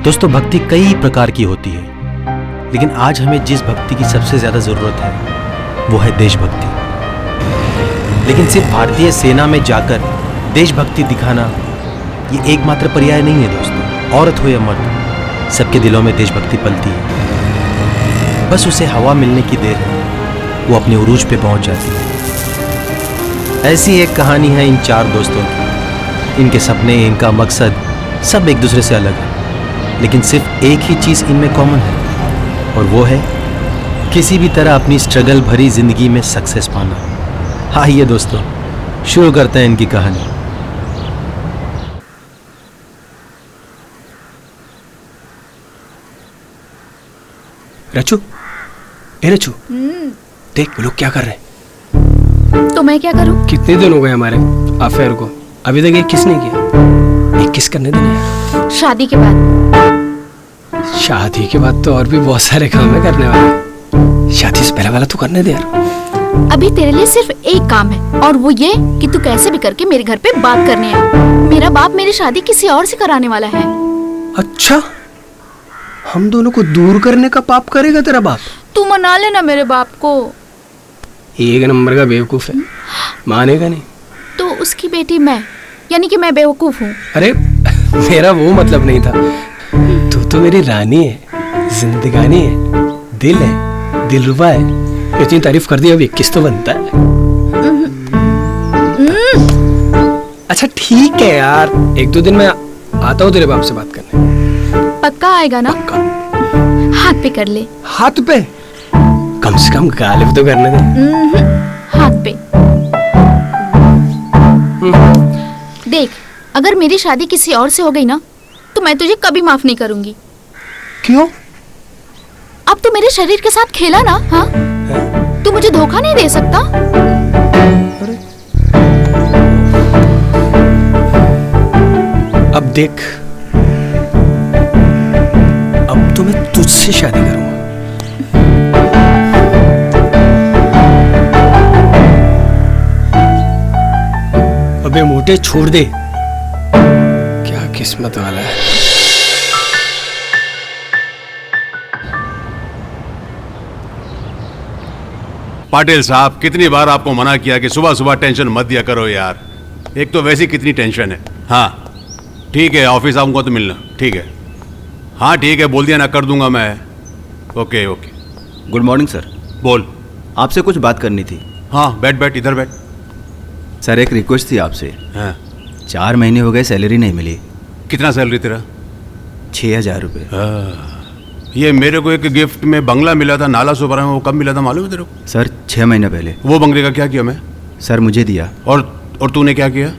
दोस्तों, भक्ति कई प्रकार की होती है, लेकिन आज हमें जिस भक्ति की सबसे ज्यादा जरूरत है वो है देशभक्ति। लेकिन सिर्फ भारतीय सेना में जाकर देशभक्ति दिखाना ये एकमात्र पर्याय नहीं है दोस्तों। औरत हो या मर्द, सबके दिलों में देशभक्ति पलती है। बस उसे हवा मिलने की देर है, वो अपने उरूज पे पहुंच जाती है। ऐसी एक कहानी है इन चार दोस्तों की। इनके सपने, इनका मकसद सब एक दूसरे से अलग है, लेकिन सिर्फ एक ही चीज इनमें कॉमन है, और वो है किसी भी तरह अपनी स्ट्रगल भरी जिंदगी में सक्सेस पाना। आइए दोस्तों, शुरू करते हैं इनकी कहानी। रचू, ए रचू, देख वो लोग क्या कर रहे हैं। तो मैं क्या करूं? कितने दिन हो गए हमारे अफेयर को, अभी तक एक किस नहीं किया। एक किस करने देना यार। शादी के बाद। शादी के बाद तो और भी बहुत सारे काम है करने वाले। शादी से पहले वाला तो करने दे यार। अभी तेरे लिए सिर्फ एक काम है, और वो ये कि तू कैसे भी करके मेरे घर पे बात करने आए। मेरा बाप मेरी शादी किसी और से कराने वाला है। अच्छा, हम दोनों को दूर करने का पाप करेगा तेरा बाप? तू मना लेना मेरे बाप को। एक नंबर का बेवकूफ है, मानेगा नहीं। तो उसकी बेटी मैं, यानी कि मैं बेवकूफ हूँ? अरे मेरा वो मतलब नहीं था। तू तो मेरी रानी है, जिंदगानी है, दिल है, दिलरुबा है। इतनी तारीफ कर दी, अब 21 तो बनता है। अच्छा ठीक है यार, एक दो दिन में आता हूँ तेरे बाप से बात करने। पक्का आएगा ना? पक्का। हाथ पे कर ले। हाथ पे? कम से कम गालिब तो करने दे। हाथ पे। देख, अगर मेरी शादी किसी और से हो गई ना, तो मैं तुझे कभी माफ नहीं करूंगी। क्यों? अब तू मेरे शरीर के साथ खेला ना, हाँ? तू मुझे धोखा नहीं दे सकता। अरे अब देख, अब तो मैं तुझसे शादी करूंगा। अबे मोटे छोड़ दे, क्या किस्मत वाला है। पाटिल साहब, कितनी बार आपको मना किया कि सुबह सुबह टेंशन मत दिया करो यार। एक तो वैसी कितनी टेंशन है। हाँ ठीक है, ऑफिस आऊंगा तो मिलना। ठीक है, हाँ ठीक है, बोल दिया ना, कर दूंगा मैं। Okay okay. Good morning sir. बोल। आपसे कुछ बात करनी थी। हाँ बैठ बैठ, इधर बैठ। सर एक रिक्वेस्ट थी आपसे। हाँ 4 महीने हो गए, सैलरी नहीं मिली। कितना सैलरी तेरा? 6,000 रुपये। ये मेरे को एक गिफ्ट में बंगला मिला था नाला सोपारा में, वो कब मिला था मालूम है तेरे को? सर 6 महीने पहले। वो बंगले का क्या किया मैं? सर मुझे दिया। और तूने क्या किया?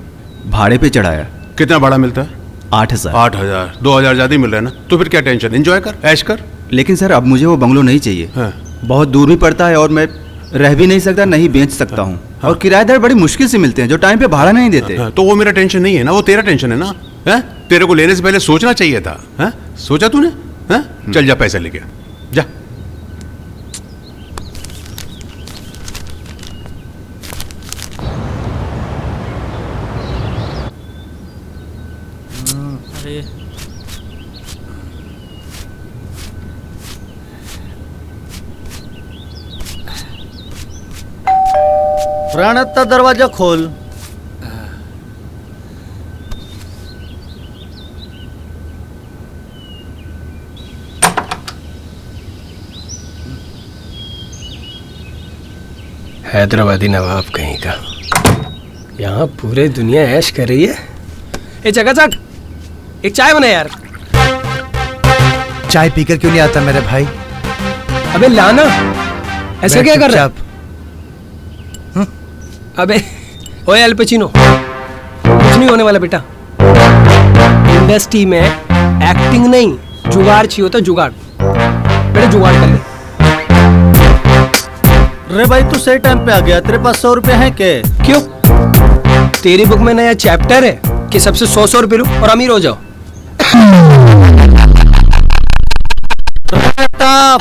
भाड़े पे चढ़ाया। कितना भाड़ा मिलता है? 8,000। 8,000? 2,000 ज़्यादा ही मिल रहा है ना, तो फिर क्या टेंशन, एंजॉय कर, ऐश कर। लेकिन सर अब मुझे वो बंगलो नहीं चाहिए। हाँ। बहुत दूर भी पड़ता है और मैं रह भी नहीं सकता, नहीं बेच सकता हूँ। और किराएदार बड़ी मुश्किल से मिलते हैं जो टाइम पे भाड़ा नहीं देते। तो वो मेरा टेंशन नहीं है ना, वो तेरा टेंशन है ना। है तेरे को लेने से पहले सोचना चाहिए था। है सोचा तूने? है चल जा, पैसे लेके जा। प्राणता दरवाजा खोल। हैदराबादी नवाब कहीं का, यहाँ पूरे दुनिया ऐश कर रही है। ए चकाचक, एक चाय बना यार। चाय पीकर क्यों नहीं आता मेरे भाई? अबे लाना, ऐसे क्या कर रहा है? अबे ओए अल पचिनो, कुछ नहीं होने वाला बेटा। इंडस्ट्री में एक्टिंग नहीं, जुगाड़ चाहिए होता, जुगाड़। बेटा जुगाड़ कर ले। अरे भाई तू सही टाइम पे आ गया। तेरे पास 100 रुपए हैं क्या? क्यों? तेरी बुक में नया चैप्टर है कि सबसे 100 रुपए लो और अमीर हो जाओ।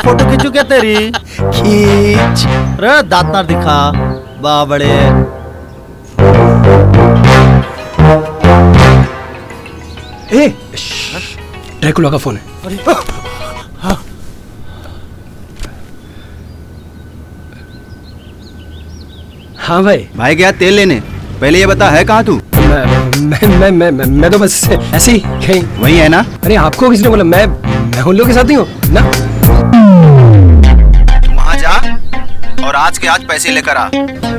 फोटो खींचू क्या तेरी? खींच। अरे दांत ना दिखा बाबड़े। ए ड्रैकुला का फोन है। हाँ भाई। भाई गया तेल लेने, पहले ये बता है कहाँ तू? मैं तो बस ऐसे ही कहीं। वही है ना? अरे आपको किसने बोला? मैं उन लोगों के साथ ही हूँ ना। तू वहाँ जा और आज के आज पैसे लेकर आ,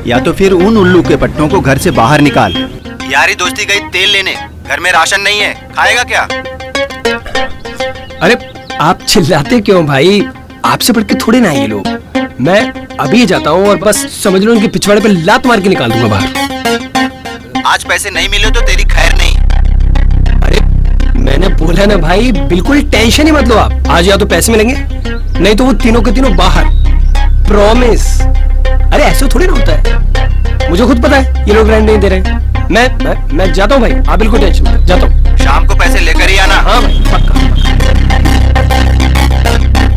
या तो फिर उन उल्लू के पट्टों को घर से बाहर निकाल। यारी दोस्ती गई तेल लेने, घर में राशन नहीं है, खाएगा क्या? अरे आप चिल्लाते क्यों भाई? आपसे बढ़ के थोड़े ना ये लोग। मैं अभी जाता हूँ और बस समझ लो उनके पिछवाड़े पे लात मार के निकाल दूंगा बाहर। आज पैसे नहीं मिले तो तेरी खैर नहीं। अरे मैंने बोला ना भाई, बिल्कुल टेंशन ही मत लो आप। आज या तो पैसे मिलेंगे, नहीं तो वो तीनों के तीनों बाहर, प्रॉमिस। अरे ऐसे थोड़ी ना होता है, मुझे खुद पता है ये लोग रेंट नहीं दे रहे। मैं जाता हूँ भाई, आप बिल्कुल टेंशन मत, जाता हूँ। शाम को पैसे लेकर ही आना। हाँ भाई पक्का।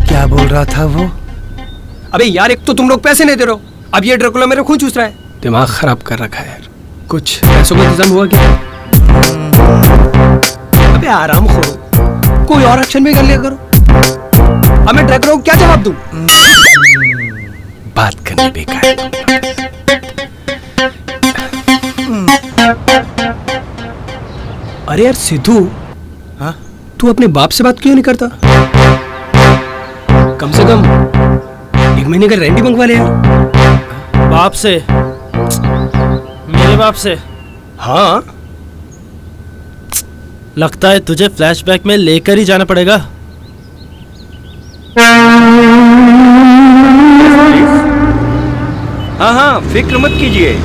क्या बोल रहा था वो? अबे यार, एक तो तुम लोग पैसे नहीं दे रहे हो, अब ये ड्रकुला मेरा खून चूस रहा है। दिमाग खराब कर रखा है यार। कुछ पैसों का इंतजाम हुआ क्या? अबे आराम करो, कोई और एक्शन भी कर लिया करो। अब मैं ड्रकुला को क्या जवाब दूं? बात करनी बेकार है। अरे यार सिद्धू, हाँ? तू अपने बाप से बात क्यों नहीं करता? कम से कम 1 महीने का रेंट ही मंगवा ले यार। बाप से? मेरे बाप से? हाँ। लगता है तुझे फ्लैशबैक में लेकर ही जाना पड़ेगा। हाँ हाँ, फिक्र मत कीजिए,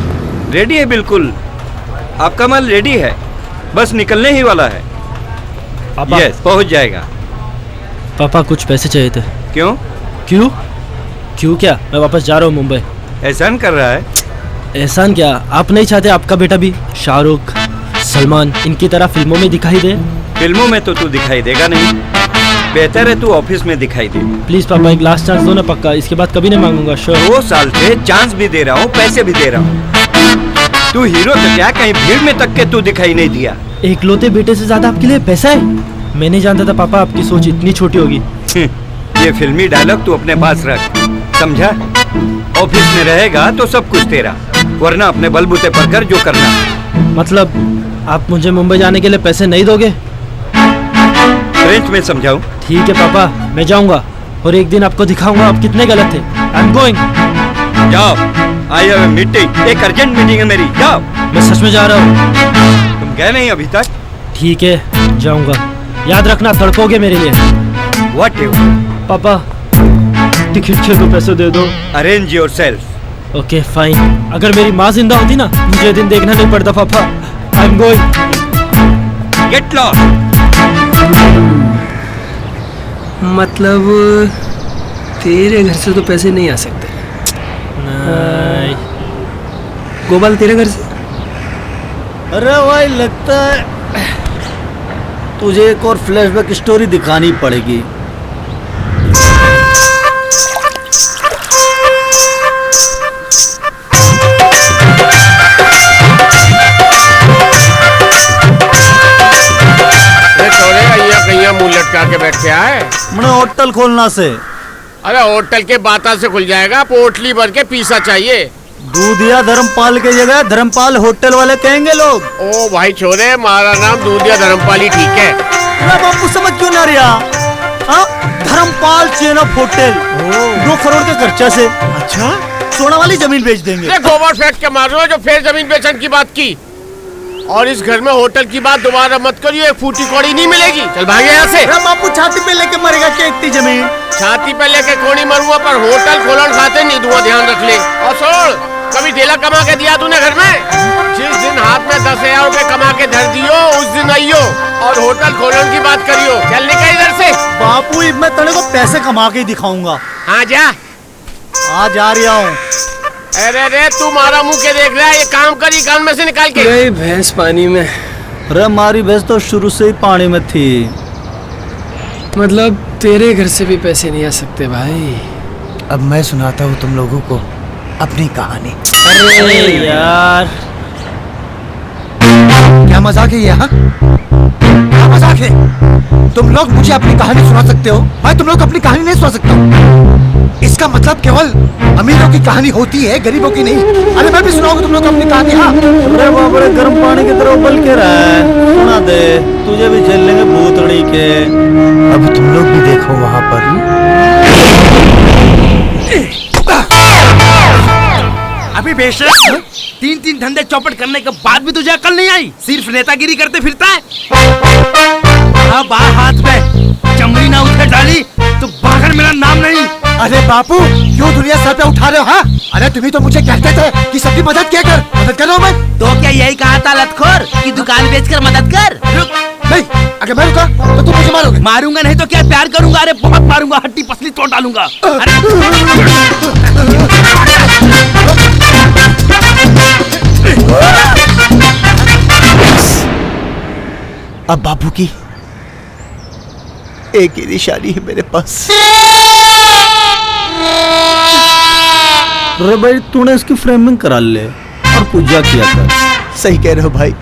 रेडी है बिल्कुल। आपका माल रेडी है, बस निकलने ही वाला है। यस, पहुंच जाएगा। पापा कुछ पैसे चाहिए थे। क्यों? क्यों क्या? मैं वापस जा रहा हूँ मुंबई। एहसान कर रहा है? एहसान क्या, आप नहीं चाहते आपका बेटा भी शाहरुख, सलमान इनकी तरह फिल्मों में दिखाई दे? फिल्मों में तो तू दिखाई देगा नहीं, बेहतर है तू ऑफिस में दिखाई दे। प्लीज पापा एक लास्ट चांस दो ना, पक्का, इसके बाद कभी नहीं मांगूंगा। श्योर। 2 साल से चांस भी दे रहा हूँ, पैसे भी दे रहा हूँ। तू हीरो तो क्या, कहीं भीड़ में तक के तू दिखाई नहीं दिया। एकलौते बेटे से ज्यादा आपके लिए पैसा है? मैं नहीं जानता था पापा आपकी सोच इतनी छोटी होगी। ये फिल्मी डायलॉग तू अपने पास रख, समझा? ऑफिस में रहेगा तो सब कुछ तेरा, वरना अपने बलबूते पर कर जो करना। मतलब आप मुझे मुंबई जाने के लिए पैसे नहीं दोगे? फ्रेंच में समझाऊं? ठीक है पापा, मैं जाऊंगा और एक दिन आपको दिखाऊंगा आप कितने गलत थे। I am going. जाओ, आई हैव अ मीटिंग, एक अर्जेंट मीटिंग है मेरी, जाओ। मैं सच में जा रहा हूँ। तुम गए नहीं अभी तक? ठीक है जाऊंगा, याद रखना तड़पोगे मेरे लिए। What ever. पापा टिकट के तो पैसे दे दो। Arrange yourself. Okay fine. अगर मेरी माँ जिंदा होती ना, मुझे दिन देखना नहीं पड़ता पापा। I am going. Get lost. मतलब तेरे घर से तो पैसे नहीं आ सकते? नहीं। गोपाल तेरे घर से? अरे भाई, लगता है तुझे एक और फ्लैशबैक स्टोरी दिखानी पड़ेगी। मुंह लटका के बैठ के आए। मैंने होटल खोलना से। अरे होटल के बाता से खुल जाएगा, पोटली भर के पीसा चाहिए। दूधिया धर्मपाल की जगह धर्मपाल होटल वाले कहेंगे लोग। ओ भाई छोरे, हमारा नाम दूधिया धर्मपाल ही ठीक है। अरे बापू समझ क्यों ना रहा? हाँ, Dharampal chain of hotel, 2 crore के खर्चा से। अच्छा, सोना वाली जमीन बेच देंगे। गोबर फेंक के मार रहे हो जो फिर जमीन बेचने की बात की। और इस घर में होटल की बात दोबारा मत करियो, एक फूटी कौड़ी नहीं मिलेगी। चल भागे यहाँ से। बापू छाती पे लेके मरेगा क्या इतनी जमीन? छाती पे लेके कोनी मरूंगा, पर होटल खोलन खाते नहीं दूंगा, ध्यान रख ले। और सुन, कभी ढेला कमा के दिया तूने घर में? जिस दिन हाथ में 10,000 रुपए कमा के धर दियो, उस दिन आइयो और होटल खोलन की बात करियो। चल निकल इधर से। बापू मैं तेरे को पैसे कमा के दिखाऊंगा। हाँ जा। आ जा रहा हूँ। अरे रे, तू मारा मुंह के देख रहा है, ये काम करी कान में से निकाल के। गई भैंस पानी में। अरे हमारी भैंस तो शुरू से ही पानी में थी। मतलब तेरे घर से भी पैसे नहीं आ सकते भाई। अब मैं सुनाता हूँ तुम लोगों को अपनी कहानी। अरे यार, क्या मजाक है ये? हाँ, क्या मजाक है? तुम लोग मुझे अपनी कहानी सुना सकते हो, मैं तुम लोग अपनी कहानी नहीं सुना सकता हूँ। इसका मतलब केवल अमीरों की कहानी होती है, गरीबों की नहीं। अरे मैं भी सुनाऊंगा तुम लोग अपनी कहानी। हाँ, अरे बाप रे, गर्म पानी की तरह उबल के रहा है। सुना दे, तुझे भी झेल लेंगे भूतड़ी के। अब तुम लोग भी देखो वहाँ पर। अभी बेशरम, 3-3 धंधे चौपट करने के बाद भी तुझे अकल नहीं आई? सिर्फ नेतागिरी करते फिरता है। हाँ, बाहर हाथ में चमड़ी ना उठे डाली तो बाहर मेरा नाम नहीं। अरे बापू, क्यों दुनिया सर पे उठा रहे हो? हाँ, अरे तुम्ही तो मुझे कहते थे कि सबकी मदद क्या कर, मदद कर रहा हूँ मैं। तो क्या यही कहा था लतखोर कि दुकान बेचकर मदद कर? रुक। नहीं, अगर मैं रुका तो तुम मुझे मारोगे। मारूंगा नहीं तो क्या प्यार करूंगा? अरे बहुत मारूंगा, हड्डी पसली तोड़ डालूंगा। अब बापू की एक ही निशानी है मेरे पास। अरे भाई, तूने इसकी फ्रेमिंग करा ले और पूजा किया कर। सही कह रहे हो भाई,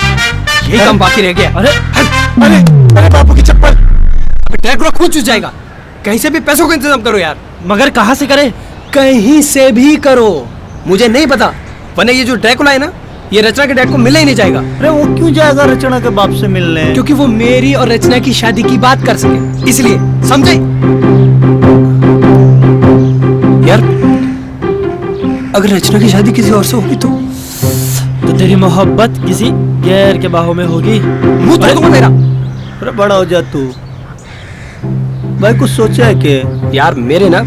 ये काम बाकी रह गया। अरे अरे बापू की चप्पल। ट्रैक खून चूस जाएगा। कहीं से भी पैसों का इंतजाम करो यार। मगर कहाँ से करे? कहीं से भी करो, मुझे नहीं पता। वरना ये जो ड्रैकुला है ना, ये रचना के डैड को मिलना ही नहीं जाएगा। अरे वो क्यों जाएगा रचना के बाप से मिलने? क्योंकि वो मेरी और रचना की शादी की बात कर सके, इसलिए। समझे यार? अगर रचना की शादी किसी और से होगी तो तेरी मोहब्बत किसी गैर के बाहों में होगी। मुंह तोड़ दूंगा तेरा। अरे बड़ा हो जा तू। भाई कुछ सोचा है कि? यार मेरे ना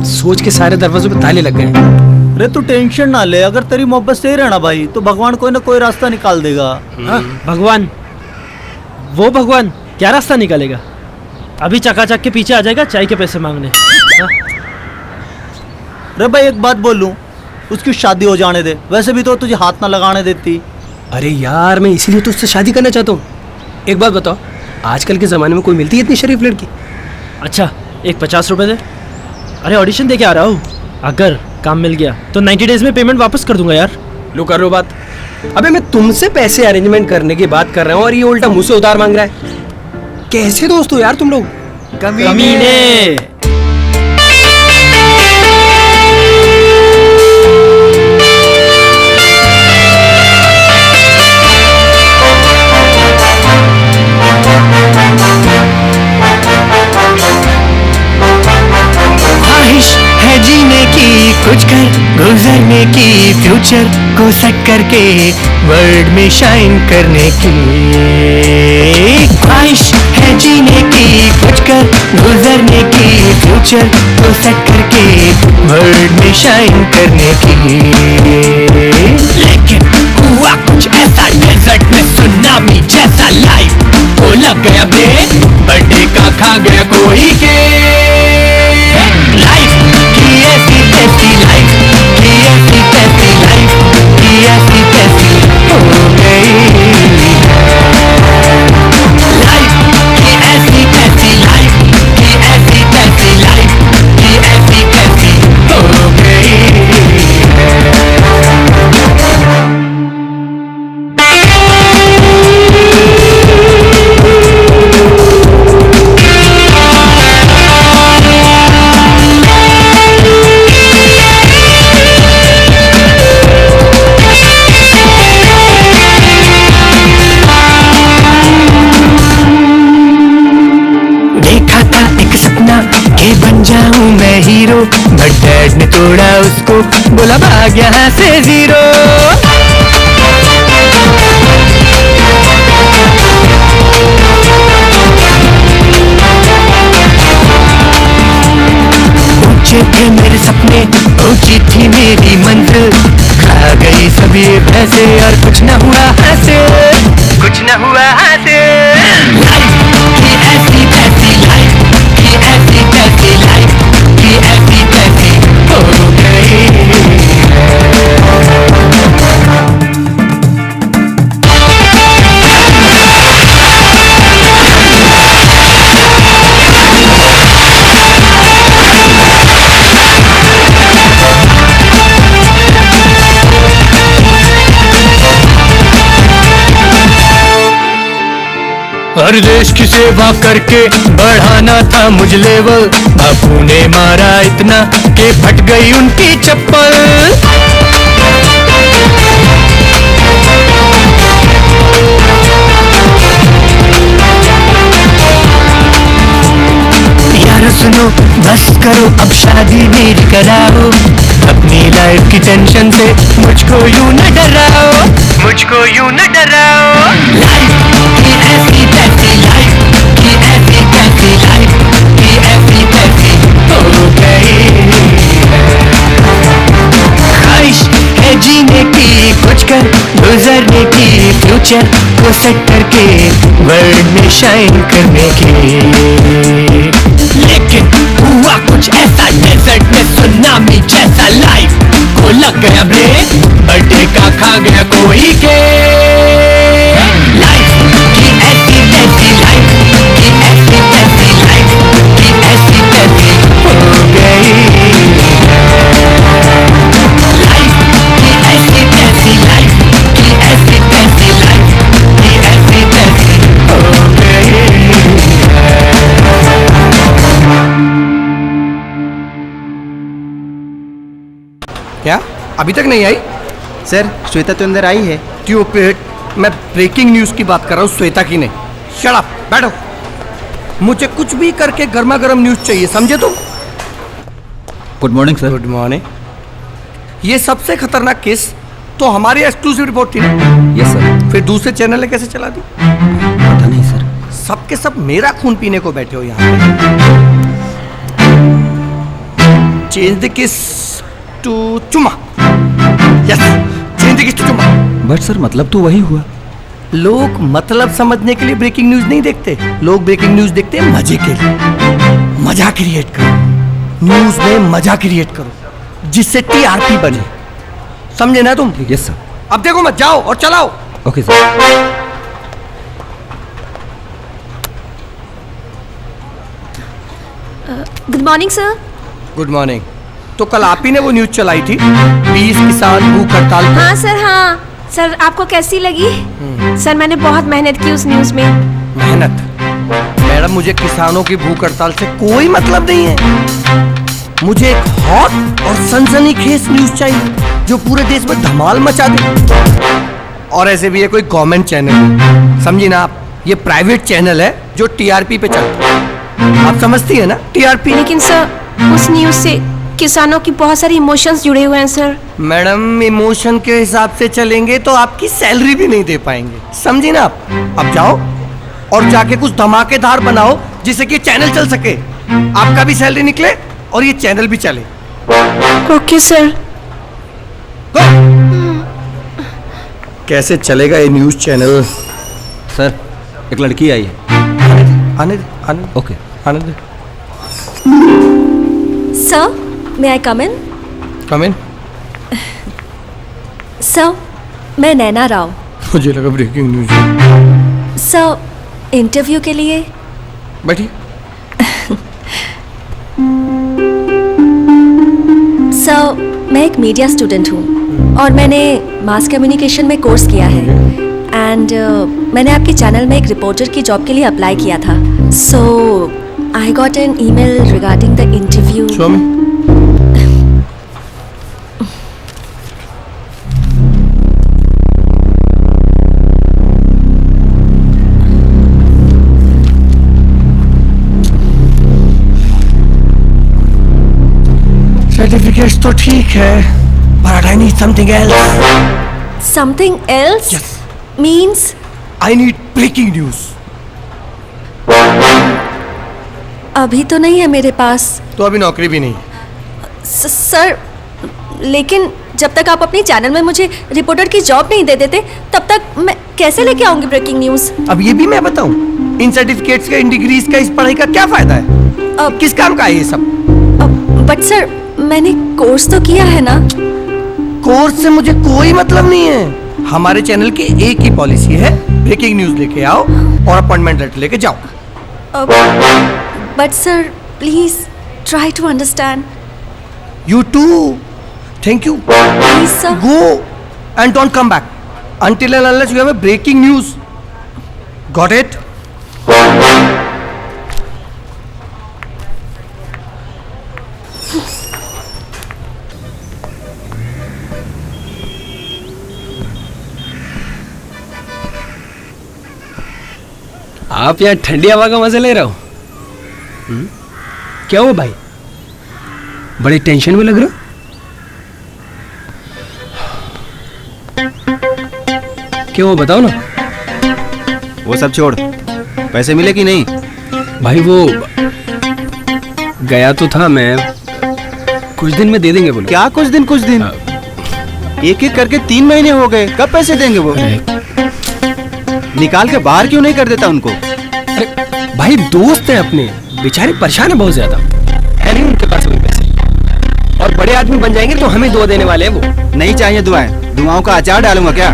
सोच के सारे दरवाजों पे ताले लग गए। अरे तू टेंशन ना ले, अगर तेरी मोहब्बत सही रहना भाई तो भगवान कोई ना कोई रास्ता निकाल देगा। भगवान? वो भगवान क्या रास्ता निकालेगा? अभी चकाचक के पीछे आ जाएगा चाय के पैसे मांगने। अरे भाई एक बात बोलूं, उसकी शादी हो जाने दे, वैसे भी तो तुझे हाथ ना लगाने देती। अरे यार मैं इसीलिए तो उससे शादी करना चाहता हूँ। एक बात बताओ, आजकल के जमाने में कोई मिलती है इतनी शरीफ लड़की? अच्छा, एक 50 रुपए दे। अरे ऑडिशन दे के आ रहा हूँ, अगर काम मिल गया तो 90 डेज में पेमेंट वापस कर दूंगा यार। लो कर लो बात। अबे मैं तुमसे पैसे अरेंजमेंट करने की बात कर रहा हूँ और ये उल्टा मुझसे उधार मांग रहा है। कैसे दोस्त हो यार तुम लोग? कमीने। है जीने की, कुछ कर गुजरने की, फ्यूचर को सेट करके वर्ल्ड में शाइन करने की। ख्वाहिश है जीने की, कुछ कर गुजरने की, फ्यूचर को सेट करके वर्ल्ड में शाइन करने की। लेकिन हुआ कुछ ऐसा, डेजर्ट में सुनामी जैसा लाइफ वो लग गया ब्रेक, बर्थडे का खा गया कोई के। लाइफ की ऐसी तैसी, लाइफ की ऐसी तैसी, लाइफ की ऐसी तैसी हो गई। लाइफ की ऐसी तैसी, लाइफ की ऐसी तैसी, लाइफ की ऐसी तैसी हो गई। बन जाऊं मैं हीरो, बट डैड ने तोड़ा उसको, बोला भाग यहाँ से जीरो। ऊंचे थे मेरे सपने, ऊंची थी मेरी मंजिल, खा गई सभी पैसे और कुछ न हुआ हासिल, कुछ न हुआ हासिल। लाइफ की ऐसी तैसी, लाइफ की ऐसी तैसी, लाइफ की ऐसी तैसी हो गई। हर देश की सेवा करके बढ़ाना था मुझ लेवल। बापू ने मारा इतना कि फट गई उनकी चप्पल। यारो सुनो बस करो अब शादी मेरी कराओ। अपनी लाइफ की टेंशन से मुझको यूं न डराओ, मुझको यूं न डराओ। लाइफ की ऐसी तैसी, लाइफ की ऐसी तैसी, लाइफ की ऐसी तैसी हो गई है। ख्वाहिश है जीने की, कुछ कर गुजरने की, फ्यूचर को सेट करके वर्ल्ड में शाइन करने की। लेकिन हुआ कुछ ऐसा डेजर्ट में सुनामी जैसा, लाइफ को लग गया ब्रेक, बर्थडे का खा गया कोई के। लाइफ की ऐसी तैसी, लाइफ की ऐसी तैसी, लाइफ की ऐसी तैसी हो गई। लाइफ की ऐसी तैसी, लाइफ की ऐसी तैसी, लाइफ की ऐसी तैसी हो गई। क्या अभी तक नहीं आई? सर श्वेता तो अंदर आई है। ट्यूपिड, मैं ब्रेकिंग न्यूज की बात कर रहा हूँ, श्वेता की नहीं। शट अप, बैठो। मुझे कुछ भी करके गर्मा गर्म न्यूज चाहिए, समझे तुम? Good morning sir. Good morning. ये सबसे खतरनाक केस तो हमारी एक्सक्लूसिव रिपोर्ट थी ना? Yes sir. फिर दूसरे चैनल ने कैसे चला दी? पता नहीं सर। सबके सब मेरा खून पीने को बैठे हो यहाँ पे। चेंज द केस टू चुमा। Yes, change the case to चुमा। बट सर मतलब तो वही हुआ। लोग मतलब समझने के लिए ब्रेकिंग न्यूज नहीं देखते, लोग ब्रेकिंग न्यूज देखते हैं मजे के लिए। मजा क्रिएट करो, न्यूज में मजा क्रिएट करो जिससे टीआरपी बने, समझे ना तुम? Yes sir. अब देखो मत, जाओ और चलाओ। Okay sir. Good morning sir. Good morning. तो कल आप ही ने वो न्यूज चलाई थी 20 किसान भूख हड़ताल पर। हाँ सर, हाँ सर, आपको कैसी लगी? सर मैंने बहुत मेहनत की उस न्यूज में। मेहनत? मैडम मुझे किसानों की भूख हड़ताल से कोई मतलब नहीं है। मुझे एक हॉट और सनसनीखेज न्यूज चाहिए जो पूरे देश में धमाल मचा दे। और ऐसे भी ये कोई गवर्नमेंट चैनल है, समझी ना आप? ये प्राइवेट चैनल है जो टीआरपी पे चलता है। आप समझती है ना टीआरपी? लेकिन सर उस न्यूज से किसानों की बहुत सारी इमोशंस जुड़े हुए हैं सर। मैडम इमोशन के हिसाब से चलेंगे तो आपकी सैलरी भी नहीं दे पाएंगे, समझी ना आप? अब जाओ और जाके कुछ धमाकेदार बनाओ जिससे कि चैनल चल सके, आपका भी सैलरी निकले और ये चैनल भी चले। Okay sir. कैसे चलेगा ये न्यूज चैनल? सर एक लड़की आई है। आने दे, आने दे। ओके आने दे। सर मे आई कम इन? कम इन। सर मैं नैना राव। मुझे लगा ब्रेकिंग न्यूज। सर इंटरव्यू के लिए। बैठिए। सर मैं एक मीडिया स्टूडेंट हूँ और मैंने मास कम्युनिकेशन में कोर्स किया है एंड मैंने आपके चैनल में एक रिपोर्टर की जॉब के लिए अप्लाई किया था। So I got an email regarding the interview. Show me. Certificates तो ठीक है, but I need something else. Something else? Yes. Means? I need breaking news. अभी तो नहीं है मेरे पास। तो अभी नौकरी भी नहीं। सर लेकिन जब तक आप अपनी चैनल में मुझे रिपोर्टर की जॉब नहीं दे देते तब तक मैं कैसे लेके आऊंगी ब्रेकिंग न्यूज? अब ये भी मैं बताऊं, इन सर्टिफिकेट्स का, इन डिग्रीज का, इस पढ़ाई का क्या फायदा है? अब किस काम का है ये सब? बट सर मैंने कोर्स तो किया है ना। कोर्स से मुझे कोई मतलब नहीं है। हमारे चैनल की एक ही पॉलिसी है, ब्रेकिंग न्यूज लेके आओ और अपॉइंटमेंट लेटर लेके जाओ। But sir please try to understand. You too. Thank you. Please sir. Go and don't come back until and unless you have a breaking news. Got it? आप यहाँ ठंडी हवा का मजा ले रहे हो? क्या हुआ भाई, बड़े टेंशन में लग रहे हो? क्या हुआ बताओ ना। वो सब छोड़, पैसे मिले कि नहीं? भाई वो गया तो था मैं, कुछ दिन में दे देंगे बोले। क्या कुछ दिन? एक एक करके 3 महीने हो गए, कब पैसे देंगे वो? निकाल के बाहर क्यों नहीं कर देता उनको? अरे भाई दोस्त है अपने, बेचारे परेशान है बहुत ज्यादा, है नहीं उनके पास कोई पैसे, और बड़े आदमी बन जाएंगे तो हमें दुआ देने वाले हैं वो। नहीं चाहिए दुआएं, दुआओं का अचार डालूंगा क्या?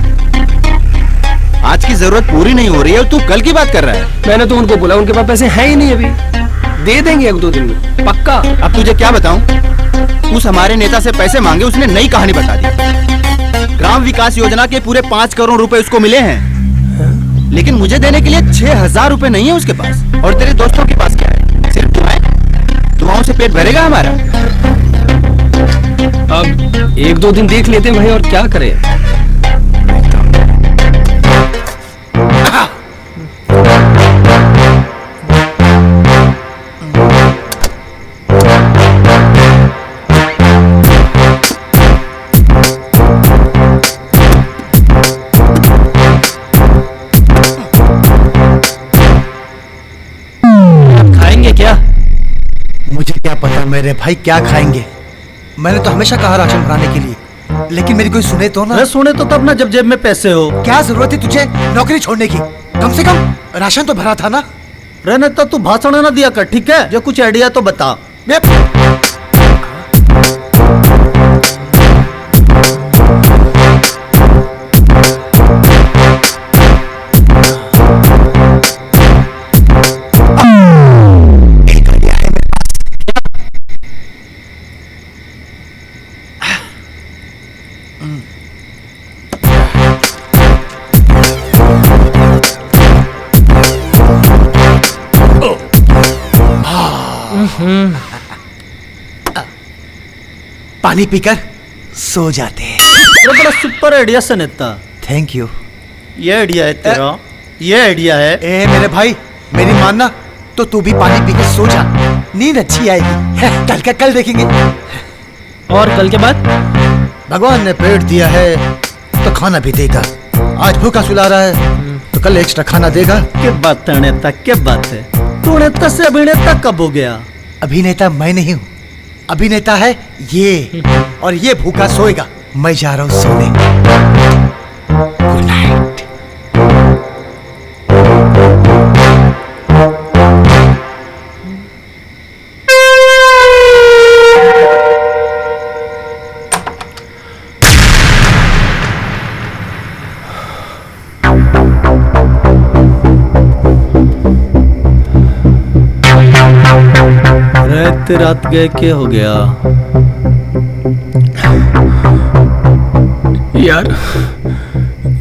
आज की जरूरत पूरी नहीं हो रही है और तू कल की बात कर रहा है। मैंने तो उनको बोला उनके पास पैसे हैं ही नहीं, अभी दे देंगे 1-2 दिन में पक्का। अब तुझे क्या बताऊं, उस हमारे नेता से पैसे मांगे, उसने नई कहानी बता दी। ग्राम विकास योजना के पूरे 5 करोड़ रुपए उसको मिले हैं, लेकिन मुझे देने के लिए 6,000 रुपए नहीं है उसके पास। और तेरे दोस्तों के पास क्या है? सिर्फ दुआएं? दुआओं से पेट भरेगा हमारा? अब 1-2 दिन देख लेते हैं भाई, और क्या करें। मुझे क्या पता मेरे भाई क्या खाएंगे। मैंने तो हमेशा कहा राशन भराने के लिए, लेकिन मेरी कोई सुने तो ना। अरे सुने तो तब ना जब जेब में पैसे हो। क्या जरूरत थी तुझे नौकरी छोड़ने की? कम से कम राशन तो भरा था ना। रहने तो तू भाषण ना दिया कर, ठीक है? जो कुछ आइडिया तो बता। पानी पीकर सो जाते हैं। बड़ा सुपर आइडिया से नेता, थैंक यू। ये आइडिया है तेरा, ये आइडिया है। ए मेरे भाई, मेरी मानना तो तू भी पानी पीकर सो जा, नींद अच्छी आएगी। कल का कल देखेंगे। और कल के बाद? भगवान ने पेट दिया है तो खाना भी देगा। आज भूखा सुला रहा है तो कल एक्स्ट्रा खाना देगा। क्या बात है नेता, क्या बात है? तू नेता से अभिनेता कब हो गया? अभिनेता मैं नहीं हूँ, अभिनेता है ये, और ये भूखा सोएगा। मैं जा रहा हूँ सोने। Good night. रात गए क्या हो गया यार?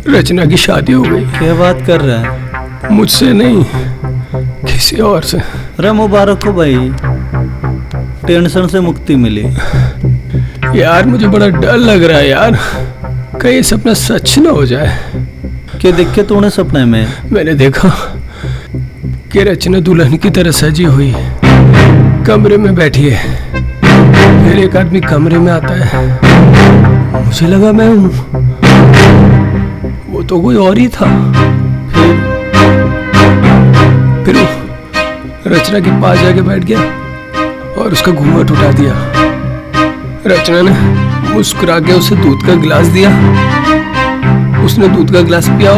रचना की शादी हो गई। क्या बात कर रहा है? मुझसे नहीं, किसी और से। अरे मुबारक हो भाई, टेंशन से मुक्ति मिली। यार मुझे बड़ा डर लग रहा है यार, कहीं सपना सच न हो जाए। क्या देखे तूने सपने में? मैंने देखा कि रचना दुल्हन की तरह सजी हुई कमरे में बैठी है, फिर एक आदमी कमरे में आता है, मुझे लगा मैं हूं, वो तो कोई और ही था। फिर वो रचना के पास जाके बैठ गया और उसका घूंघट उठा दिया। रचना ने मुस्कुरा के उसे दूध का गिलास दिया, उसने दूध का गिलास पिया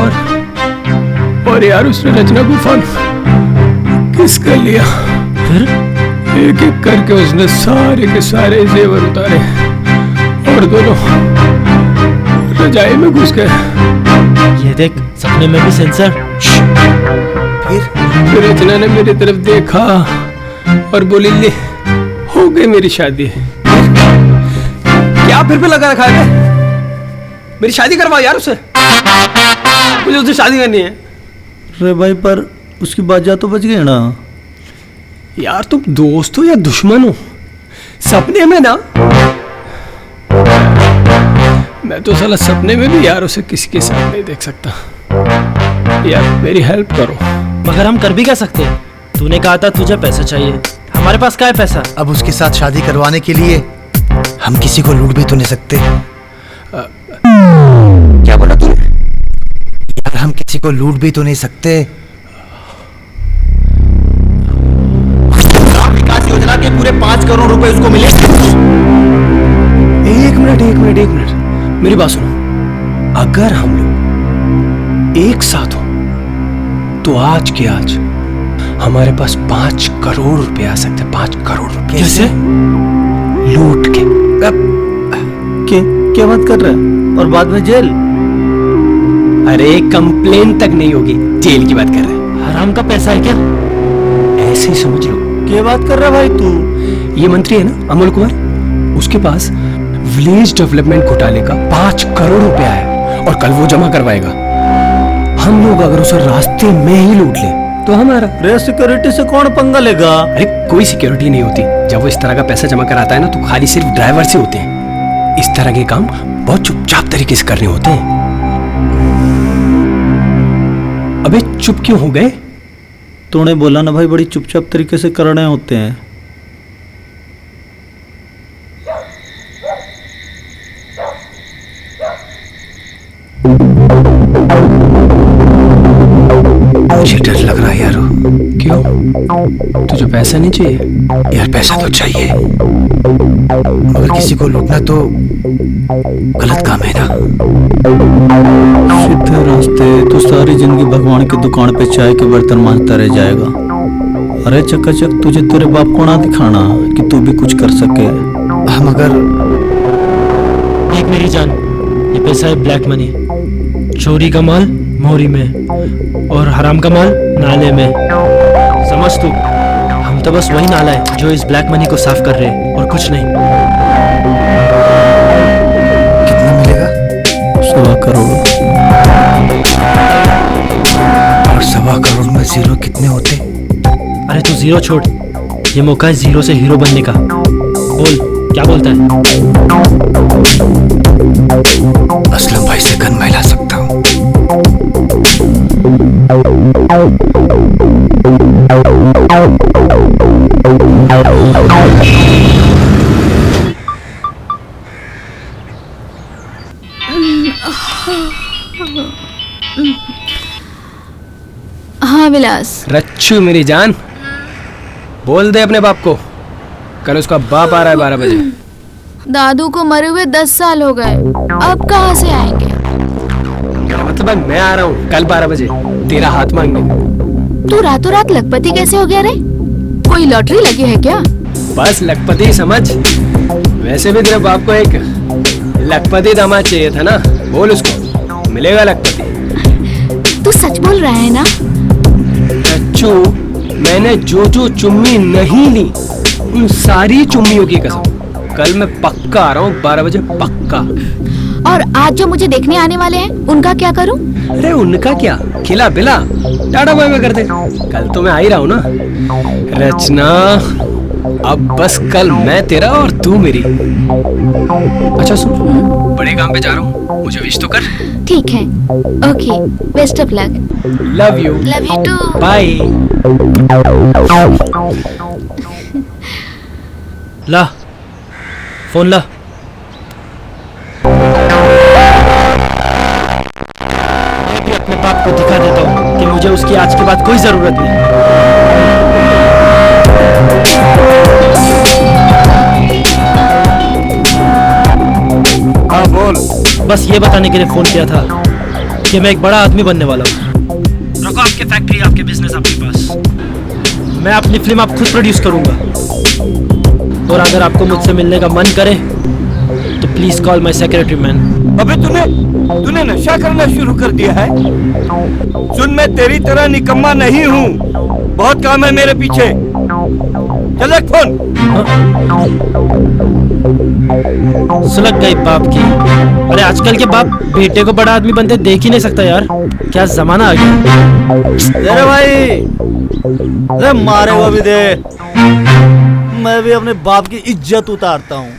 और यार उसने रचना को फन किस कर लिया। फिर एक एक करके उसने सारे के सारे जेवर उतारे और दोनों रजाई में घुस गए। ये देख, सपने में भी सेंसर। फिर रचना ने मेरी तरफ देखा और बोली, ले हो गई मेरी शादी। क्या फिर भी लगा रखा है? मेरी शादी करवा यार उससे, मुझे उससे शादी करनी है। अरे भाई पर उसकी बाजा तो बच गई ना। यार तुम दोस्त हो या दुश्मन हो? सपने में ना, मैं तो साला सपने में भी यार उसे किसी के साथ नहीं देख सकता। यार मेरी हेल्प करो। मगर हम कर भी क्या सकते हैं? तूने कहा था तुझे पैसा चाहिए, हमारे पास क्या है पैसा? अब उसके साथ शादी करवाने के लिए हम किसी को लूट भी तो नहीं सकते। क्या बोला तूने? यार हम किसी को लूट भी तो नहीं सकते। ग्राम विकास योजना के पूरे 5 करोड़ रुपए उसको मिले। एक मिनट मेरी बात सुनो। अगर हम लोग एक साथ हो तो आज के आज हमारे पास 5 करोड़ रुपए आ सकते हैं। 5 करोड़ रुपए कैसे? लूट के। क्या बात कर रहा है? और बाद में जेल? अरे कंप्लेन तक नहीं होगी, जेल की बात कर रहे हैं। हराम का पैसा है क्या? ऐसे ही समझ लो। क्या बात कर रहा है भाई तू? ये मंत्री है ना अमोल कुमार, उसके पास विलेज डेवलपमेंट घोटाले का 5 करोड़ रुपया है और कल वो जमा करवाएगा। हम लोग अगर उसे रास्ते में ही लूट ले तो हमारा। रे सिक्योरिटी से कौन पंगा लेगा? अरे कोई सिक्योरिटी नहीं होती। जब वो इस तरह का पैसा जमा कराता है ना तो खाली सिर्फ ड्राइवर से होते हैं। इस तरह के काम बहुत चुपचाप तरीके से करने होते हैं। अबे चुप क्यों हो गए? तूने बोला ना भाई, बड़ी चुपचाप तरीके से करने होते हैं। मुझे डर लग रहा है यार। क्यों? तुझे पैसा नहीं चाहिए? यार पैसा तो चाहिए, मगर किसी को लूटना तो गलत काम है ना। सीधे रास्ते तो सारी जिंदगी भगवान की दुकान पे चाय के बर्तन मांजता रह जाएगा। अरे चकाचक तुझे तेरे बाप को ना दिखाना कि तू भी कुछ कर सके। हम अगर देख मेरी जान, ये पैसा है ब्लैक मनी। चोरी का माल मोरी में और हराम का माल नाले में। समझ तू, हम तो बस वही नाला है जो इस ब्लैक मनी को साफ कर रहे हैं और कुछ नहीं। कितना मिलेगा? 1.25 करोड़। और 1.25 करोड़ में जीरो कितने होते? अरे तू जीरो छोड़, ये मौका है जीरो से हीरो बनने का। बोल क्या बोलता है? असलम भाई से गन मैं ला सकता हूँ। हाँ विलास। रच्चू मेरी जान, बोल दे अपने बाप को कल उसका बाप आ रहा है 12 बजे। दादू को मरे हुए 10 साल हो गए, अब कहाँ से आएंगे? मतलब है मैं आ रहा हूँ कल 12 बजे तेरा हाथ मांगने। तू रातों रात लखपति कैसे हो गया रे? कोई लॉटरी लगी है क्या? बस लखपति समझ। वैसे भी तेरे बाप को एक लखपति दामाद चाहिए था ना, बोल उसको मिलेगा लखपति। तू सच बोल रहा है ना? रच्चू, मैंने जो चुम्मी नहीं ली उन सारी चुम्मियों की कसम, कल मैं पक्का आ रहा हूँ 12 बजे पक्का। और आज जो मुझे देखने आने वाले हैं उनका क्या करूं? अरे उनका क्या, खिला पिला टाटा बाय बाय कर दे। कल तो मैं आ ही रहा हूँ ना रचना। अब बस कल मैं तेरा और तू मेरी। अच्छा सुन, बड़े काम पे जा रहा हूँ, मुझे विश तो कर। ठीक है, okay, best of luck. Love you. Love you too. Bye. ला फोन ला। मैं भी अपने बाप को दिखा देता हूँ कि मुझे उसकी आज के बाद कोई जरूरत नहीं। हाँ बोल। बस ये बताने के लिए फोन किया था कि मैं एक बड़ा आदमी बनने वाला हूँ। रखो आपके फैक्ट्री, आपके बिजनेस आपके पास। मैं अपनी फिल्म आप खुद प्रोड्यूस करूंगा। और अगर आपको मुझसे मिलने का मन करे तो please call my secretary man. अबे तूने नशा करना शुरू कर दिया है? सुन, मैं तेरी तरह निकम्मा नहीं हूँ, बहुत काम है मेरे पीछे। चल रख फोन। सुलग गई बाप की। अरे आजकल के बाप बेटे को बड़ा आदमी बनते देख ही नहीं सकता यार। क्या जमाना आ गया। अरे भाई, अरे मारे वो भी दे। मैं भी अपने बाप की इज्जत उतारता हूँ।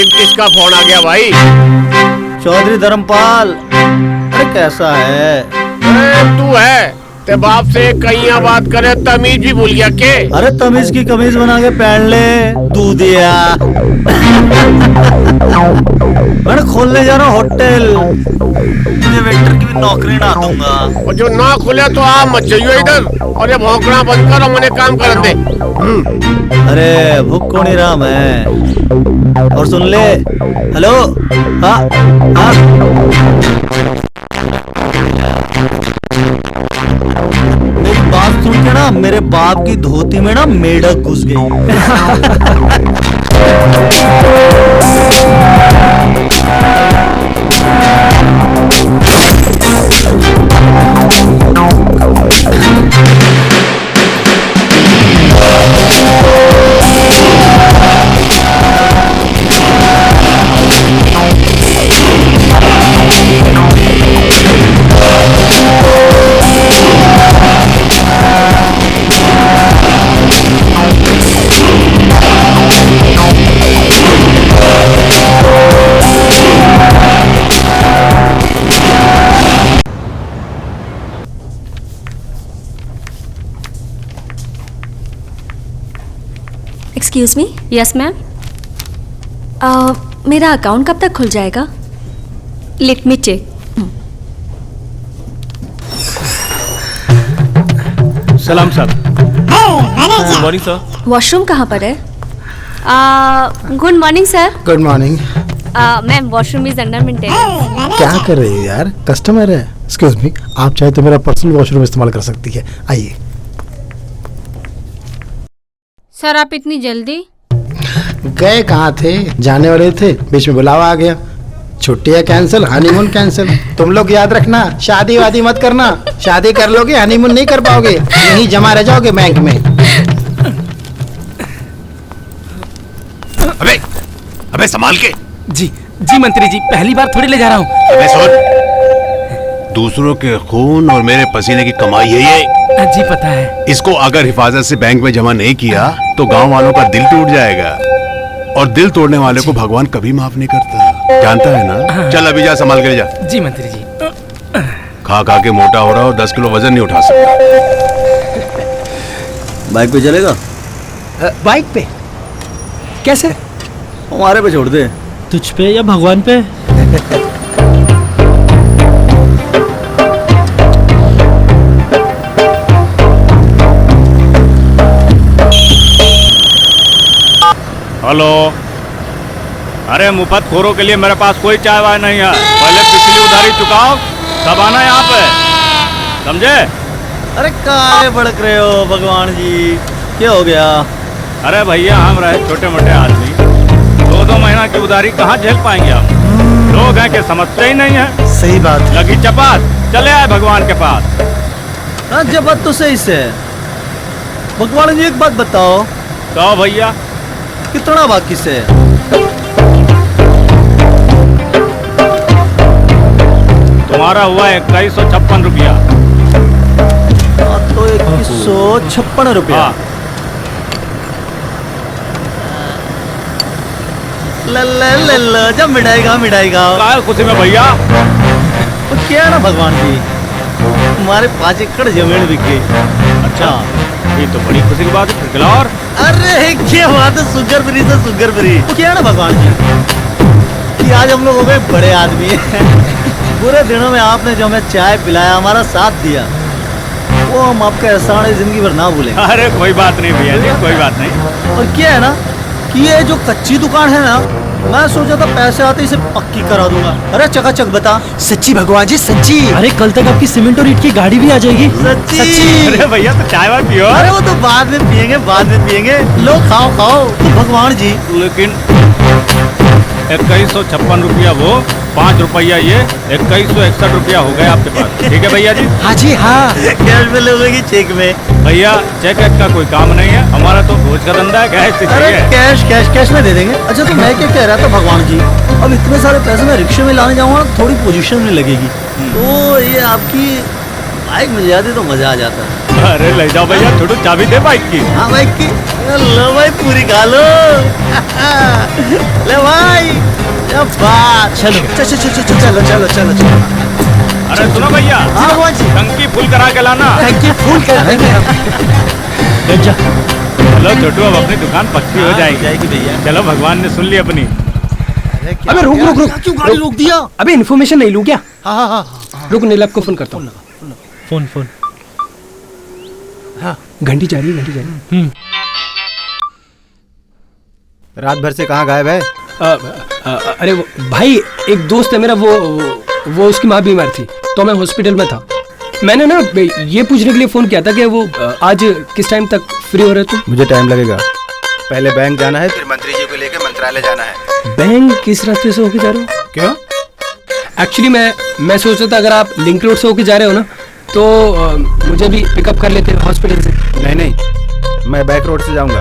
किसका फोन आ गया भाई? चौधरी धर्मपाल। अरे कैसा है? तू है ते बाप से कहीं बात करे, तमीज भी भूल गया के? अरे तमीज की कमीज बना के पहन ले, दूधिया। मैं खोलने जा रहा हूँ होटल। मुझे वेटर की भी नौकरी ना दूंगा। और जो ना खुले तो आप मत जाइयो इधर, और ये भौंकना बंद कर और मैंने काम कर दे। अरे भूख को नहीं रहा मैं। और सुन ले, हेलो। हाँ हाँ, मेरी बात सुन के ना मेरे बाप की धोती में ना मेढक घुस गई। Excuse me. Yes ma'am. मेरा अकाउंट कब तक खुल जाएगा? Let me check. सलाम sir. Good morning sir. Washroom कहाँ पर है? Good morning sir. Good morning. Ma'am washroom is under maintenance. क्या कर रही है यार, कस्टमर है। एक्सक्यूज मी, आप चाहे तो मेरा पर्सनल वॉशरूम इस्तेमाल कर सकती है, आइए। सर आप इतनी जल्दी? गए कहाँ थे, जाने वाले थे, बीच में बुलावा आ गया। छुट्टियाँ कैंसिल, हनीमून कैंसिल। तुम लोग याद रखना, शादी वादी मत करना। शादी कर लोगे हनीमून नहीं कर पाओगे, यहीं जमा रह जाओगे बैंक में। अबे संभाल के। जी जी मंत्री जी, पहली बार थोड़ी ले जा रहा हूँ। अबे सुन, दूसरों के खून और मेरे पसीने की कमाई है ये। जी पता है। इसको अगर हिफाजत से बैंक में जमा नहीं किया तो गांव वालों का दिल टूट जाएगा, और दिल तोड़ने वाले को भगवान कभी माफ नहीं करता, जानता है ना? चल अभी जा, संभाल के ले जा। जी मंत्री जी। खा खा के मोटा हो रहा हो, 10 किलो वजन नहीं उठा सकता। बाइक पे चलेगा? बाइक पे? कैसे? हमारे पे छोड़ दे। तुझ पे या भगवान पे? हेलो। अरे मुफ्त खोरों के लिए मेरे पास कोई चाय वाय नहीं है। पहले पिछली उधारी चुकाओ, तब आना यहाँ पे, समझे? अरे काहे भड़क रहे हो भगवान जी, क्या हो गया? अरे भैया हम रहे छोटे मोटे आदमी, 2-2 महीना की उधारी कहाँ झेल पाएंगे हम? लोग हैं कि समझते ही नहीं है। सही बात। लगी चपात, चले आए भगवान के पास। हाँ जब तो सही से। भगवान जी एक बात बताओ। तो भैया कितना बाकी से? तुम्हारा हुआ 2156 रुपया। तो 2156 रुपया। ल जब मिठाएगा खुशी में भैया। तो क्या है ना भगवान जी, हमारे 5 एकड़ जमीन बिक गई। अच्छा, ये तो बड़ी खुशी की बात है। फिर और अरे क्या बात है, सुगर फ्री से सुगर फ्री। क्या है ना भगवान जी कि आज हम लोग हो गए बड़े आदमी। बुरे दिनों में आपने जो हमें चाय पिलाया, हमारा साथ दिया, वो हम आपका एहसान जिंदगी भर ना भूलेंगे। अरे कोई बात नहीं भैया जी, कोई बात नहीं। और क्या है ना कि ये जो कच्ची दुकान है ना, मैं सोचा था पैसे आते इसे पक्की करा दूंगा। अरे चकाचक बता। सच्ची भगवान जी, सच्ची। अरे कल तक आपकी सीमेंट और ईंट की गाड़ी भी आ जाएगी। सच्ची। अरे भैया तो चाय वाय पियो। अरे वो तो बाद में पियेंगे, बाद में पियेंगे। लो खाओ खाओ। तो भगवान जी लेकिन 2156 रुपया वो 5 रुपया ये 2161 रुपया हो गए आपके पास। ठीक है भैया जी? हाँ जी हाँ। कैश में लोगे कि चेक में? भैया चेक का कोई काम नहीं है, हमारा तो रोज का धंधा है। कैश अरे कैश कैश कैश में दे देंगे। अच्छा तो मैं क्या कह रहा था भगवान जी, अब इतने सारे पैसे मैं रिक्शे में लाने जाऊंगा थोड़ी पोजीशन में लगेगी, तो ये आपकी बाइक मिल जाती तो मजा आ जाता। अरे ले जाओ भैया, छोटू चाबी दे बाइक की। हाँ बाइक की, लो भाई पूरी खा लो। ले भाई चलो चलो चलो चलो चलो। अरे सुनो भैया, भगवान जी टंकी फुल करा के लाना। टंकी फुल कराएंगे। चलो छोटू, अब अपनी दुकान पक्की हो जाएगी भैया। चलो भगवान ने सुन ली अपनी। अबे रुक रुक रुक, क्यों गाड़ी रोक दिया? अबे इन्फॉर्मेशन नहीं लूं क्या? हाँ हाँ रुक, नीलम को फोन करता हूँ। Phone phone. हाँ घंटी जा रही है, घंटी जा रही है। रात भर से कहाँ गायब है? अरे भाई एक दोस्त है मेरा, वो उसकी माँ बीमार थी तो मैं हॉस्पिटल में था। मैंने ना ये पूछने के लिए फोन किया था कि वो आज किस टाइम तक फ्री हो रहे तुम? मुझे टाइम लगेगा, पहले बैंक जाना है, फिर मंत्री जी को लेकर मंत्रालय जाना है। बैंक किस रास्ते से होके जा रहे हो? क्यों? एक्चुअली मैं सोच रहा था अगर आप लिंक रोड से होके जा रहे हो ना तो मुझे भी पिकअप कर लेते हॉस्पिटल से। नहीं, मैं बैक रोड से जाऊंगा,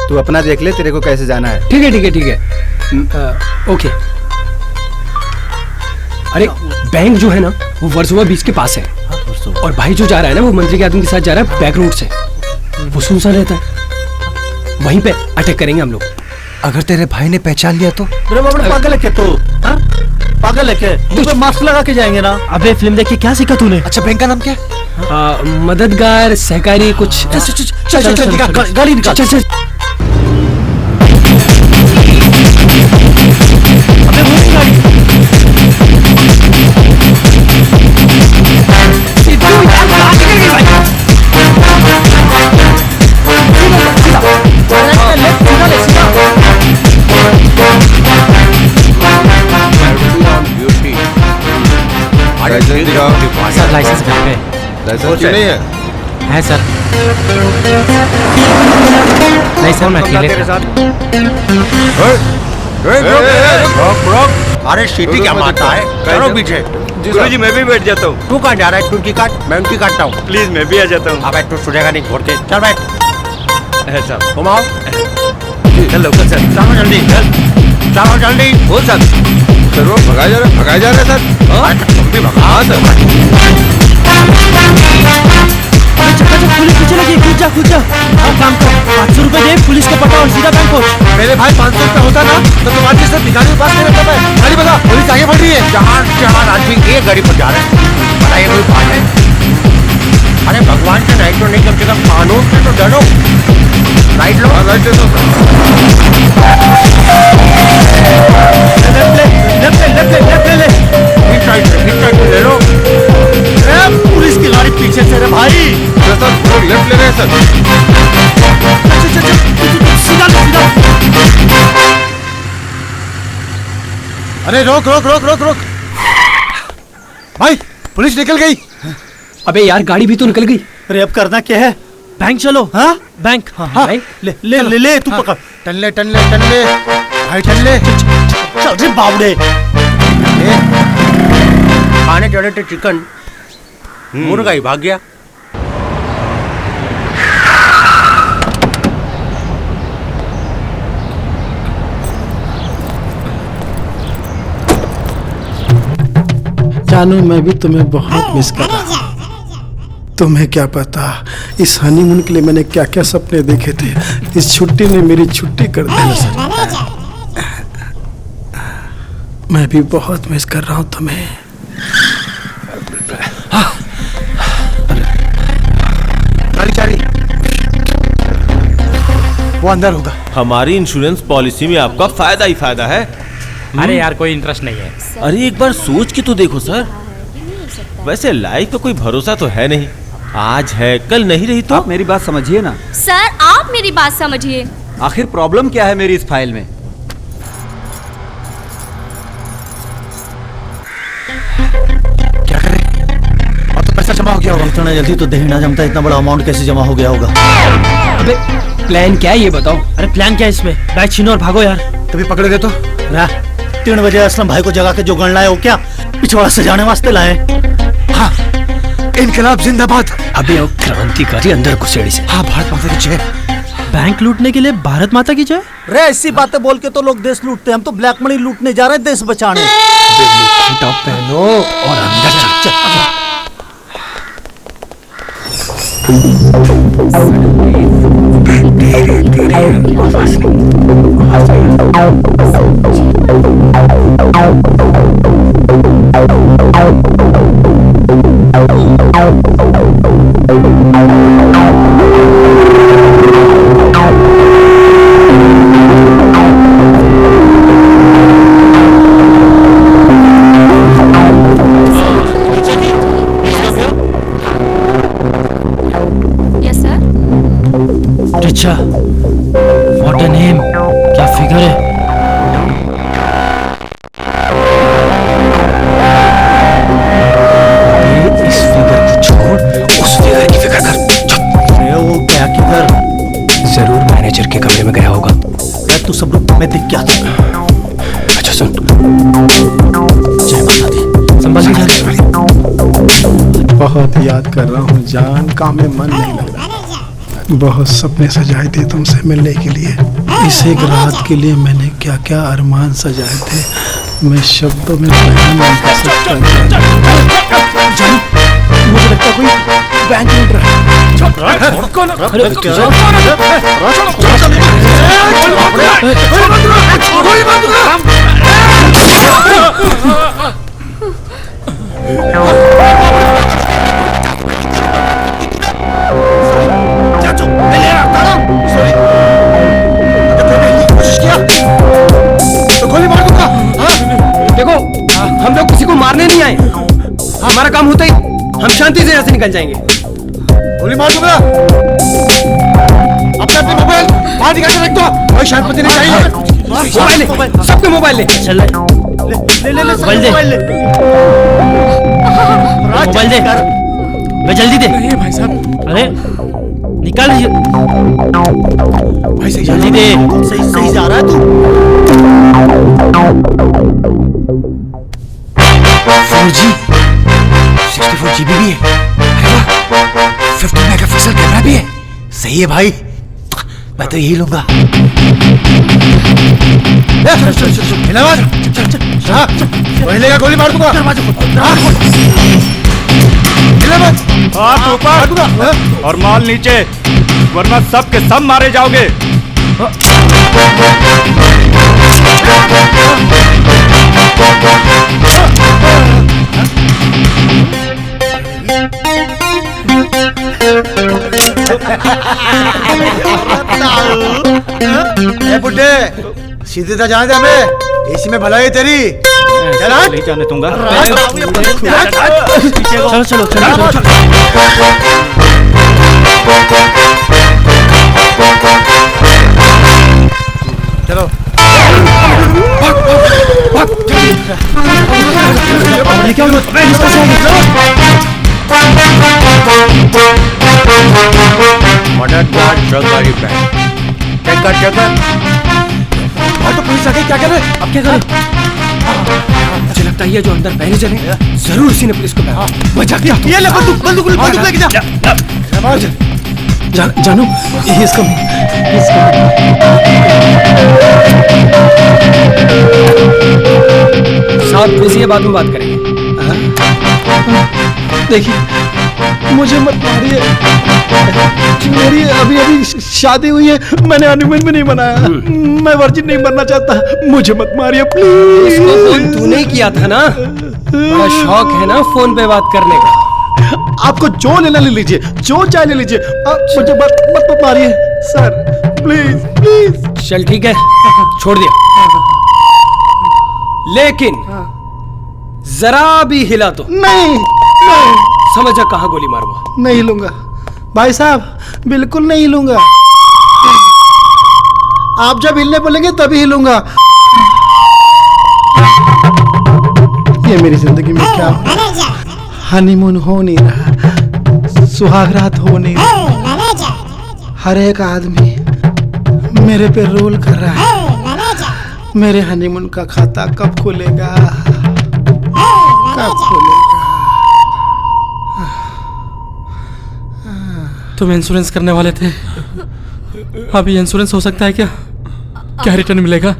तू अपना देख ले तेरे को कैसे जाना है। ठीक है ठीक है ठीक है, ओके। अरे बैंक जो है ना वो वर्सोवा बीच के पास है, और भाई जो जा रहा है ना वो मंत्री के आदमी के साथ जा रहा है बैक रोड से। वो सुनसान रहता है, वहीं पे अटैक करेंगे हम लोग। अगर तेरे भाई ने पहचान लिया तो? अरे बाबा पागल है क्या तू? पागल है क्या? मुंह पे मास्क लगा के जाएंगे ना। अबे फिल्म देख के क्या सीखा तूने? अच्छा बैंक का नाम क्या है? मददगार सहकारी कुछ। चल गाड़ी निकाल। चल चल। अबे वो नहीं गाड़ी। सर लाइसेंस घर पे। लाइसेंस क्यों नहीं है? है सर। नहीं सर मैं अकेले था। अरे सीटी क्या मारता है? चलो पीछे। गुरुजी मैं भी बैठ जाता हूँ। तू कहाँ जा रहा है? टुनकी काट, मैं उनकी काटता हूँ। प्लीज मैं भी आ जाता हूँ। अब तू सुनेगा नहीं घोड़ के। चल बैठ। ऐसा घुमाओ। चलो सर, चलो जल्दी, चलो जल्दी। हो सर। सर वो भगाया जा रहा है सर। तुम भी भगा सर। पुलिस पीछे लगी, कूद जा। अब काम कर, 500 रुपए दे, पुलिस को पटा और सीधा बैंक पहुंच। मेरे भाई 500 रुपए होता ना तो तुम्हारे जैसे भिखारी के पास नहीं रहता मैं। गाड़ी बता, पुलिस आगे बढ़ रही है। चार आदमी एक गाड़ी पर जा रहे हैं, बताइए कोई बात है? अरे भगवान से नहीं तो नहीं, कम से कम कानून से तो डरो। राइट लो। राइट ले लो। लेफ्ट ले। इस साइड से ले लो। पुलिस की गाड़ी पीछे से रे भाई। सर लेफ्ट ले रहे हैं सर। सीधा। अरे रोक। भाई पुलिस निकल गई। अबे यार गाड़ी भी तो निकल गई। अरे अब करना क्या है? बैंक चलो। हाँ बैंक। हाँ भाई ले तू पकड़। टन ले भाई टन ले। चल रे बावड़े। खाने चढ़े थे चिकन, मुर्गा ही भाग गया। जानू मैं भी तुम्हें बहुत मिस कर रहा हूँ। तुम्हें क्या पता इस हनीमून के लिए मैंने क्या क्या सपने देखे थे। इस छुट्टी ने मेरी छुट्टी कर दी सर। मैं भी बहुत मिस कर रहा हूँ तुम्हें। वो अंदर होगा। हमारी इंश्योरेंस पॉलिसी में आपका फायदा ही फायदा है। अरे यार कोई इंटरेस्ट नहीं है। अरे एक बार सोच के तो देखो सर। वैसे लाइफ का कोई भरोसा तो है नहीं, आज है कल नहीं रही तो। आप मेरी बात समझिए ना सर, आप मेरी बात समझिए। आखिर प्रॉब्लम क्या है मेरी इस फाइल में? क्या करें? और तो पैसा जमा हो गया होगा। इतना जल्दी तो दही ना जमता, इतना बड़ा अमाउंट कैसे जमा हो गया होगा? अबे प्लान क्या है ये बताओ। अरे प्लान क्या है इसमें? बैग छीनो और भागो यार। तभी पकड़े गए तो 3 बजे असलम भाई को जगा के जो गण लाए हो क्या पिछवाड़ा सजाने वास्ते लाए? हाँ, इनकलाब जिंदाबाद। अबे वो क्रांतिकारी अंदर घुसेड़ी से। हाँ, भारत माता की जय। बैंक लूटने के लिए भारत माता की जय? रे ऐसी बातें बोल के तो लोग देश लूटते हैं, हम तो ब्लैक मनी लूटने जा रहे हैं देश बचाने। टॉप पहनो और अंदर चल। Yes sir. Richa, what a name, क्या फिगर है। इस फिगर को छोड़ उस फिगर की फिक्र कर। वो क्या किधर? जरूर मैनेजर के कमरे में गया होगा। तू सब रुक, मैं देख के आता हूँ। अच्छा सुन, जय माता दी। संभाल के बहुत याद कर रहा हूँ जान, काम में मन नहीं लग रहा। बहुत सपने सजाए थे तुमसे मिलने के लिए। इस एक रात के लिए मैंने क्या क्या अरमान सजाए थे, मैं शब्दों में बयान नहीं कर सकता। मुझे लगता कोई बैंक लूट रहा है। गोली मार दूंगा। देखो, हम लोग किसी को मारने नहीं आए। हमारा काम होता ही हम शांति से यहाँ से निकल जाएंगे। गोली मार दूंगा। अपने मोबाइल बाहर निकाल के रख दो। कोई शांत पति नहीं चाहिए। मोबाइल ले, सबके मोबाइल ले। चल ले मोबाइल दे। मोबाइल दे, मैं जल्दी दे। भाई साहब, अरे निकाल भाई सही जल्दी दे। सही सही जा रहा है तू। 4G 64 GB भी है। अरे वाह, 50 मेगापिक्सल कैमरा भी है। सही है भाई, मैं तो यही लूंगा। पहले का गोली मार दूंगा। हाथ ऊपर और माल नीचे, वरना सब के सब मारे जाओगे। बुड्ढे, सीधे तो जाने दे हमें, इसी में भलाई है तेरी। नहीं जाने दूंगा। चलो चलो चलो चलो। चलो मदद गार्ड ट्रक गाड़ी पे चेक कर। और तो पुलिस आ गई, क्या कर रहे? अब क्या करें? मुझे लगता है ये जो अंदर मैनेजर है, जरूर इसी ने पुलिस को बुलाया। मजाक नहीं आता। ये ले बंदूक लेके जा। जानू, इसको साहब बिजी है, बाद में बात करेंगे। देखिए, मुझे मत मारिए। मेरी अभी शादी हुई है, मैंने हनीमून भी नहीं मनाया। मैं वर्जिन नहीं बनना चाहता, मुझे मत मारिए प्लीज। इसको फोन तूने किया था ना? बड़ा शौक है ना फोन पे बात करने का। आपको जो लेना ले लीजिए, जो चाहे ले लीजिए, मुझे मत मारिए सर, प्लीज प्लीज। चल ठीक है, छोड़ दिया, लेकिन जरा भी हिला तो नहीं समझा कहाँ गोली मारूंगा। नहीं लूंगा भाई साहब, बिल्कुल नहीं लूंगा। आप जब हिलने बोलेंगे तभी हिलूंगा। ये मेरी जिंदगी में क्या हो रहा है? हनीमून हो नहीं रहा, सुहागरात हो नहीं रहा। हर एक आदमी मेरे पे रोल कर रहा है। मेरे हनीमून का खाता कब खुलेगा? कब खुलेगा? तुम इंश्योरेंस करने वाले थे, अभी इंश्योरेंस हो सकता है क्या? क्या रिटर्न मिलेगा?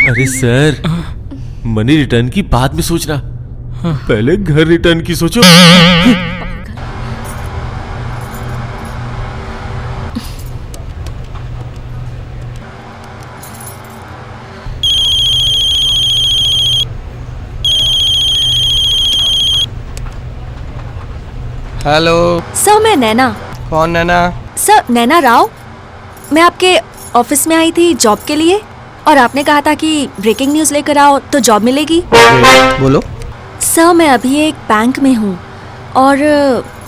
अरे सर, मनी रिटर्न की बाद में सोचना, पहले घर रिटर्न की सोचो। हेलो सर, मैं नैना। कौन नैना? सर, नैना राव। मैं आपके ऑफिस में आई थी जॉब के लिए और आपने कहा था कि ब्रेकिंग न्यूज़ लेकर आओ तो जॉब मिलेगी। बोलो। सर, मैं अभी एक बैंक में हूँ और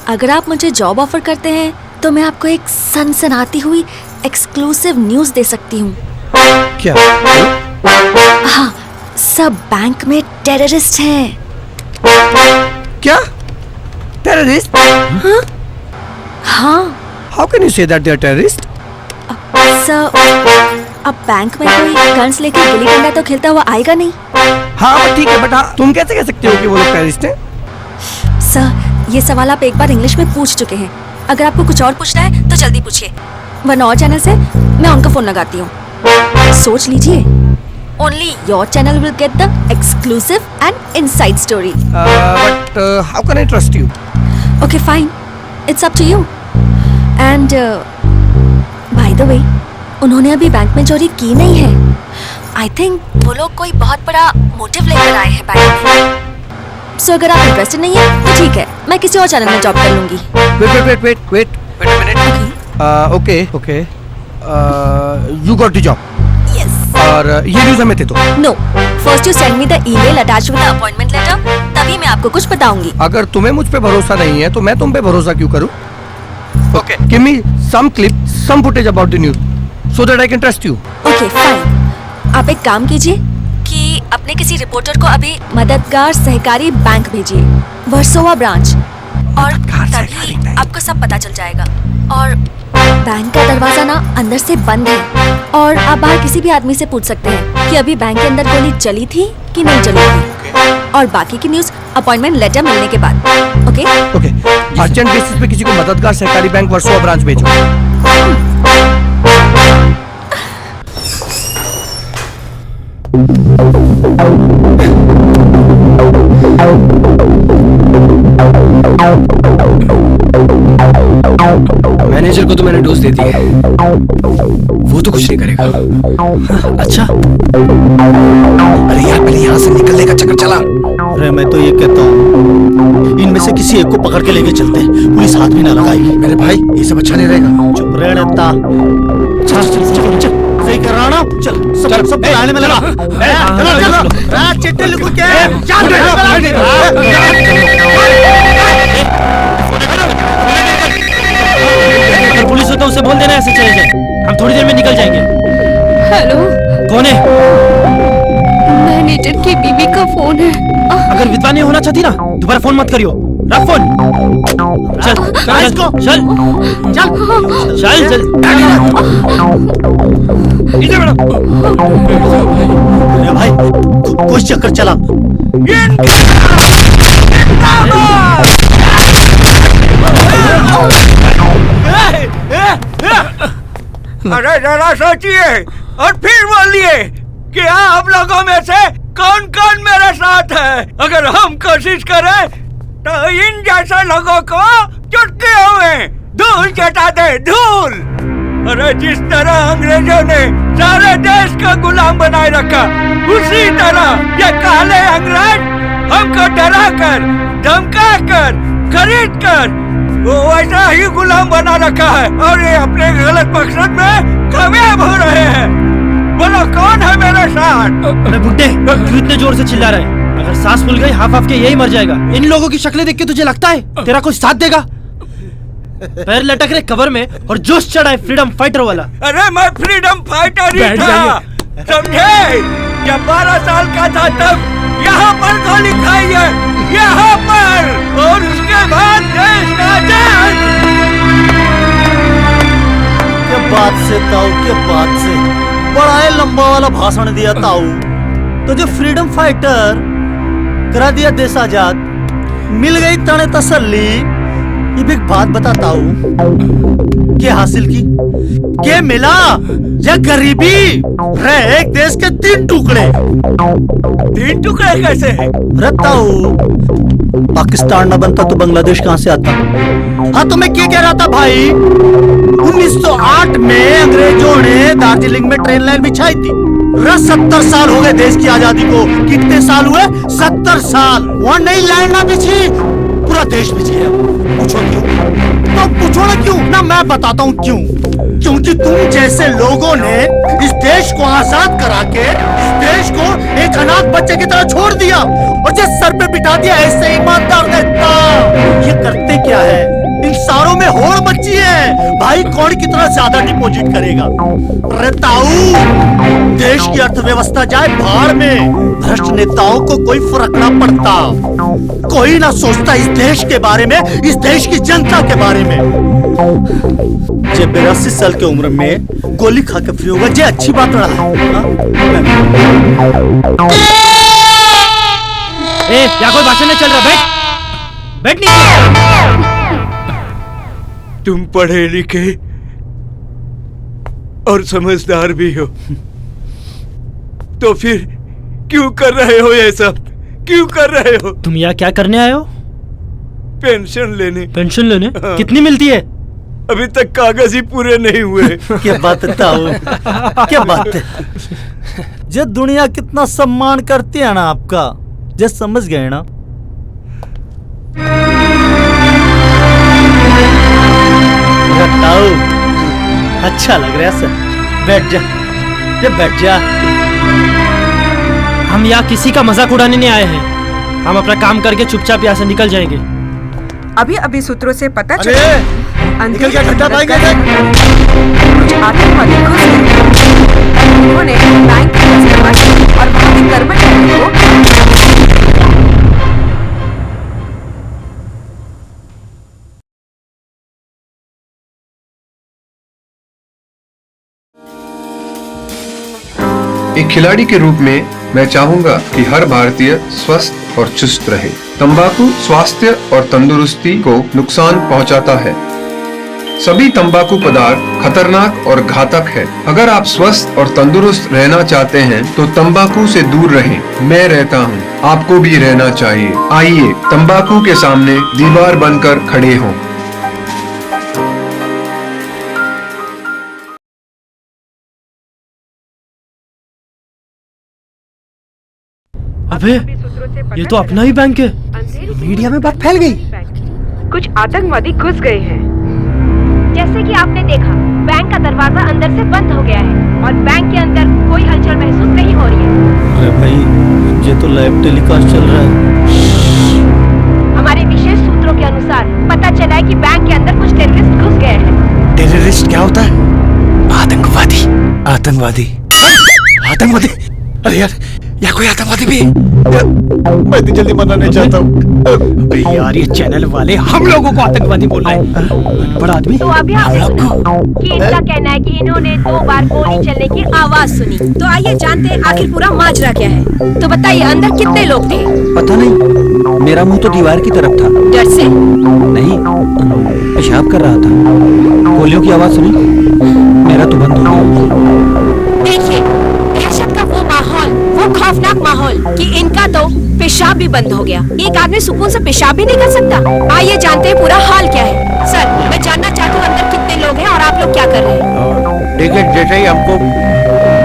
अगर आप मुझे जॉब ऑफर करते हैं तो मैं आपको एक सनसनाती हुई एक्सक्लूसिव न्यूज़ दे सकती हूँ। क्या? हाँ, सब बैंक में टेररिस्ट हैं। क्या? टेररिस्ट? हाँ? हाँ। How can you say that they are terrorists? Sir, अब बैंक में कोई गन्स लेके गिल्ली डंडा तो खेलता हुआ आएगा नहीं। हाँ ठीक है, बट तुम कैसे कह सकते हो कि वो लोग टेररिस्ट हैं? सर, ये सवाल आप एक बार इंग्लिश में पूछ चुके हैं। अगर आपको कुछ और पूछना है तो जल्दी पूछिए, वरना और चैनल से मैं उनका फोन लगाती हूँ। सोच लीजिए। Only your channel will get the exclusive and inside story. But how can I trust you? Okay, fine. It's up to you. And by the way, उन्होंने अभी बैंक में चोरी की नहीं है। I think वो लोग कोई बहुत बड़ा मोटिव लेकर आए हैं बैंक में। So अगर आप इंटरेस्टेड नहीं है तो ठीक है, मैं किसी और चैनल में जॉब कर लूंगी। Wait a minute. Okay. You got the job. Yes. और ये न्यूज़ हमें दे दो। No. First you send me the email attached with the appointment letter. तभी मैं आपको कुछ बताऊंगी। अगर तुम्हें मुझ पे भरोसा नहीं है तो मैं तुम पे भरोसा क्यों करूं? Okay. Give me some clip, some footage about the news, so that I can trust you. Okay, fine. आप एक काम कीजिए कि अपने किसी रिपोर्टर को अभी मददगार सहकारी बैंक भेजिए, वर्सोवा ब्रांच, और तभी आपको सब पता चल जाएगा। और बैंक का दरवाजा ना अंदर से बंद है और आप बाहर किसी भी आदमी से पूछ सकते हैं कि अभी बैंक के अंदर गोली चली थी कि नहीं चली थी। और बाकी की न्यूज़ अपॉइंटमेंट लेटर मिलने के बाद। ओके? अर्जेंट बेसिस पे किसी को मददगार सहकारी बैंक वर्सोवा ब्रांच भेजो। मैनेजर को तो मैंने डोज दे दी है, वो तो कुछ नहीं करेगा। अच्छा, अरे यार, पहले यहाँ से निकलने का चक्कर चला। अरे मैं तो ये कहता हूँ इनमें से किसी एक को पकड़ के लेके चलते हैं, पुलिस हाथ भी ना लगाएगी। मेरे भाई, ये सब अच्छा नहीं रहेगा। चुप रहे नेता। चल सही कर रहा ना। चल सब लाने में लगा। चिट्ठी लिखो क्या? अगर पुलिस हो तो उसे बोल देना ऐसे चले जाए, हम थोड़ी देर में निकल जाएंगे। हेलो, कौन है? मैनेजर की बीवी का फोन है। अगर विधवा नहीं होना चाहती ना, दोबारा फोन मत करियो। रख फोन। चल चल चल चल चल इधर बैठो। अरे भाई, कुछ चक्कर चला। अरे जरा सोचिए और फिर बोलिए कि आप लोगों में से कौन कौन मेरे साथ है। अगर हम कोशिश करें तो इन जैसे लोगों को चुटकियों में धूल चटा दे, धूल। अरे जिस तरह अंग्रेजों ने सारे देश का गुलाम बनाए रखा, उसी तरह ये काले अंग्रेज हमको डरा कर, धमका कर, खरीद कर वो वैसा ही गुलाम बना रखा है और ये अपने गलत मकसद में कामयाब हो रहे हैं। बोलो कौन है मेरे साथ? अरे बुड्ढे, क्यों इतने जोर से चिल्ला रहे हैं? अगर सांस फूल गई हाफ हाफ के यही मर जाएगा। इन लोगों की शक्लें देख के तुझे लगता है तेरा कोई साथ देगा? पैर लटक रहे कबर में और जोश चढ़ा है फ्रीडम फाइटर वाला। अरे मैं फ्रीडम फाइटर ही था, समझे? जब 12 साल का था तब यहाँ पर गोली खाई है, यहाँ पर, और उसके बाद देश आजाद। क्या बात से ताऊ, क्या बात से, बड़ा है लंबा लंबा वाला भाषण दिया ताऊ, तो जो फ्रीडम फाइटर करा दिया देश आजाद, मिल गई तने तसल्ली। ये भी एक बात बताता हूँ, क्या हासिल की, क्या मिला, या गरीबी। रे एक देश के 3 टुकड़े, 3 टुकड़े कैसे है? ताऊ पाकिस्तान न बनता तो बांग्लादेश कहां से आता? हाँ तो मैं क्या कह रहा था भाई, 1908 में अंग्रेजों ने दार्जिलिंग में ट्रेन लाइन बिछाई थी। 70 साल हो गए देश की आजादी को। कितने साल हुए? 70 साल। वहां नई लाइन ना बिछी, पूरा देश बिछी है। पूछो क्यों? तो पूछो ना क्यों? ना मैं बताता हूँ क्यों। क्योंकि तुम जैसे लोगों ने इस देश को आजाद करा के इस देश को एक अनाथ बच्चे की तरह छोड़ दिया और जिस सर पे बिठा दिया ऐसे ईमानदार नेता। ये करते क्या है? इन सारों में होड़ मची है भाई, कौन कितना ज्यादा डिपॉजिट करेगा। अरे ताऊ, देश की अर्थव्यवस्था जाए भाड़ में, भ्रष्ट नेताओं को कोई फर्क ना पड़ता। कोई ना सोचता इस देश के बारे में, इस देश की जनता के बारे में। जब 82 साल की उम्र में गोली खा के फ्री होगा, ये अच्छी बात रहा। यहाँ कोई भाषण नहीं चल रहा, बैठ नहीं। तुम पढ़े लिखे और समझदार भी हो, तो फिर क्यों कर रहे हो ये सब? क्यों कर रहे हो? तुम यहाँ क्या करने आए हो? पेंशन लेने। पेंशन लेने? कितनी मिलती है? अभी तक कागज ही पूरे नहीं हुए। क्या बात बताओ, क्या बात है। जो दुनिया कितना सम्मान करती है ना आपका, जो समझ गए ना। ताऊ अच्छा लग रहा है सर, बैठ जा, बैठ जा। हम यहाँ किसी का मजाक उड़ाने नहीं आए हैं, हम अपना काम करके चुपचाप यहाँ से निकल जाएंगे। अभी अभी सूत्रों से पता चला निकल क्या घंटा पाएंगे कुछ आतंकवादी घुस गए। उन्होंने बैंक के कस्टमर और वहां के कर्मचारियों को एक खिलाड़ी के रूप में मैं चाहूंगा कि हर भारतीय स्वस्थ और चुस्त रहे। तंबाकू स्वास्थ्य और तंदुरुस्ती को नुकसान पहुंचाता है। सभी तंबाकू पदार्थ खतरनाक और घातक है। अगर आप स्वस्थ और तंदुरुस्त रहना चाहते हैं तो तंबाकू से दूर रहें। मैं रहता हूं, आपको भी रहना चाहिए। आइए तंबाकू के सामने दीवार बनकर खड़े हों। अबे ये तो अपना ही बैंक है। मीडिया में बात फैल गई, कुछ आतंकवादी घुस गए हैं। जैसे कि आपने देखा, बैंक का दरवाजा अंदर से बंद हो गया है और बैंक के अंदर कोई हलचल महसूस नहीं हो रही है। अरे भाई, ये तो लाइव टेलीकास्ट चल रहा है। हमारे विशेष सूत्रों के अनुसार पता चला है कि बैंक के अंदर कुछ टेररिस्ट घुस गए हैं। टेररिस्ट क्या होता है? आतंकवादी। आतंकवादी, आतंकवादी। अरे यार, यहाँ कोई आतंकवादी भी है। मैं इतनी जल्दी मरना नहीं चाहता हूँ। यार ये चैनल वाले हम लोगों को आतंकवादी बोल रहे हैं। बड़ा आदमी तो अभी आपने सुना कि इनका कहना है कि इन्होंने 2 बार गोली चलने की आवाज सुनी। तो आइए जानते हैं आखिर पूरा माजरा क्या है। तो बताइए, अंदर कितने लोग थे? पता नहीं, मेरा मुंह तो दीवार की तरफ था। डर से? नहीं, पेशाब कर रहा था। गोलियों की आवाज सुनी, मेरा तो बंद हो गया। देखिए, दहशत का वो माहौल, वो खौफनाक माहौल कि इनका तो पेशाब भी बंद हो गया। एक आदमी सुकून से पेशाब भी नहीं कर सकता। आइए जानते हैं पूरा हाल क्या है। सर, मैं जानना चाहती हूँ अंदर कितने लोग हैं और आप लोग क्या कर रहे हैं। ठीक है, जैसे ही हमको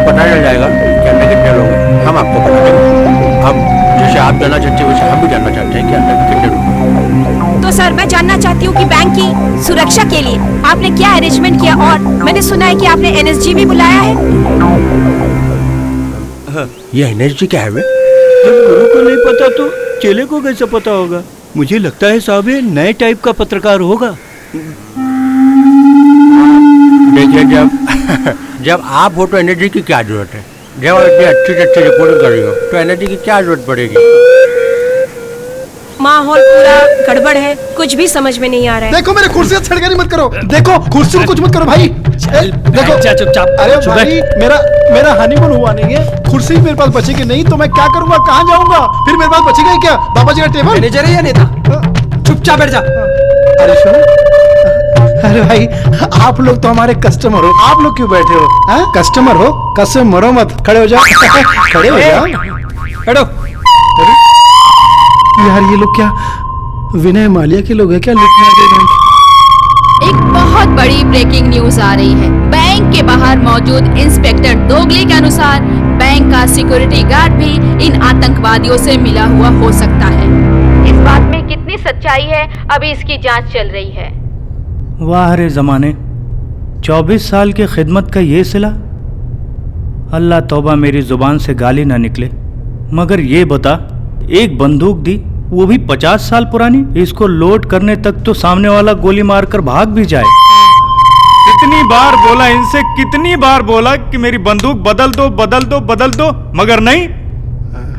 पता चल जाएगा कि अंदर कितने लोग हैं, हम आपको बता देंगे। हम जैसे आप जानना चाहते हैं वैसे हम भी जानना चाहते हैं कि अंदर कितने लोग हैं। तो सर, मैं जानना चाहती हूँ कि बैंक की सुरक्षा के लिए आपने क्या अरेंजमेंट किया, और मैंने सुना है कि आपने NSG भी बुलाया है। ये NSG क्या है? जब गुरु को नहीं पता तो चेले को कैसे पता होगा? मुझे लगता है साहब ये नए टाइप का पत्रकार होगा। देखिए, जब आप हो तो NSG की क्या जरूरत है? जब इतनी अच्छी से अच्छी रिपोर्टिंग कर रही हो तो NSG की क्या जरूरत पड़ेगी? माहौल पूरा गड़बड़ है, कुछ भी समझ में नहीं आ रहा है। देखो मेरे कुर्सी से छेड़खानी मत करो, देखो कुर्सी को कुछ मत करो भाई। देखो चुपचाप। अरे भाई मेरा हनीमून हुआ नहीं है, कुर्सी मेरे पास बचेगी नहीं तो मैं क्या करूंगा, कहाँ जाऊंगा, फिर मेरे पास बचेगा ही क्या? बाबा जी का टेबल। मैनेजर है या नेता? चुपचाप बैठ जा। अरे सुनो, अरे भाई आप लोग तो हमारे कस्टमर हो, आप लोग क्यों बैठे हो? हाँ कस्टमर हो, कसम मरो मत, खड़े हो जाओ। खड़े हो जाओ, बैठो। यार ये लोग क्या विनय माल्या के लोग हैं क्या? लूटने आ गए बैंक। एक बहुत बड़ी ब्रेकिंग न्यूज आ रही है। बैंक के बाहर मौजूद इंस्पेक्टर दोगले के अनुसार बैंक का सिक्योरिटी गार्ड भी इन आतंकवादियों से मिला हुआ हो सकता है। इस बात में कितनी सच्चाई है, अभी इसकी जांच चल रही है। वाह रे जमाने, 24 साल की खिदमत का ये सिला। अल्लाह तौबा मेरी जुबान से गाली ना निकले। मगर ये बता, एक बंदूक दी, वो भी 50 साल पुरानी, इसको लोड करने तक तो सामने वाला गोली मारकर भाग भी जाए। कितनी बार बोला इनसे, कितनी बार बोला कि मेरी बंदूक बदल दो बदल दो बदल दो, मगर नहीं।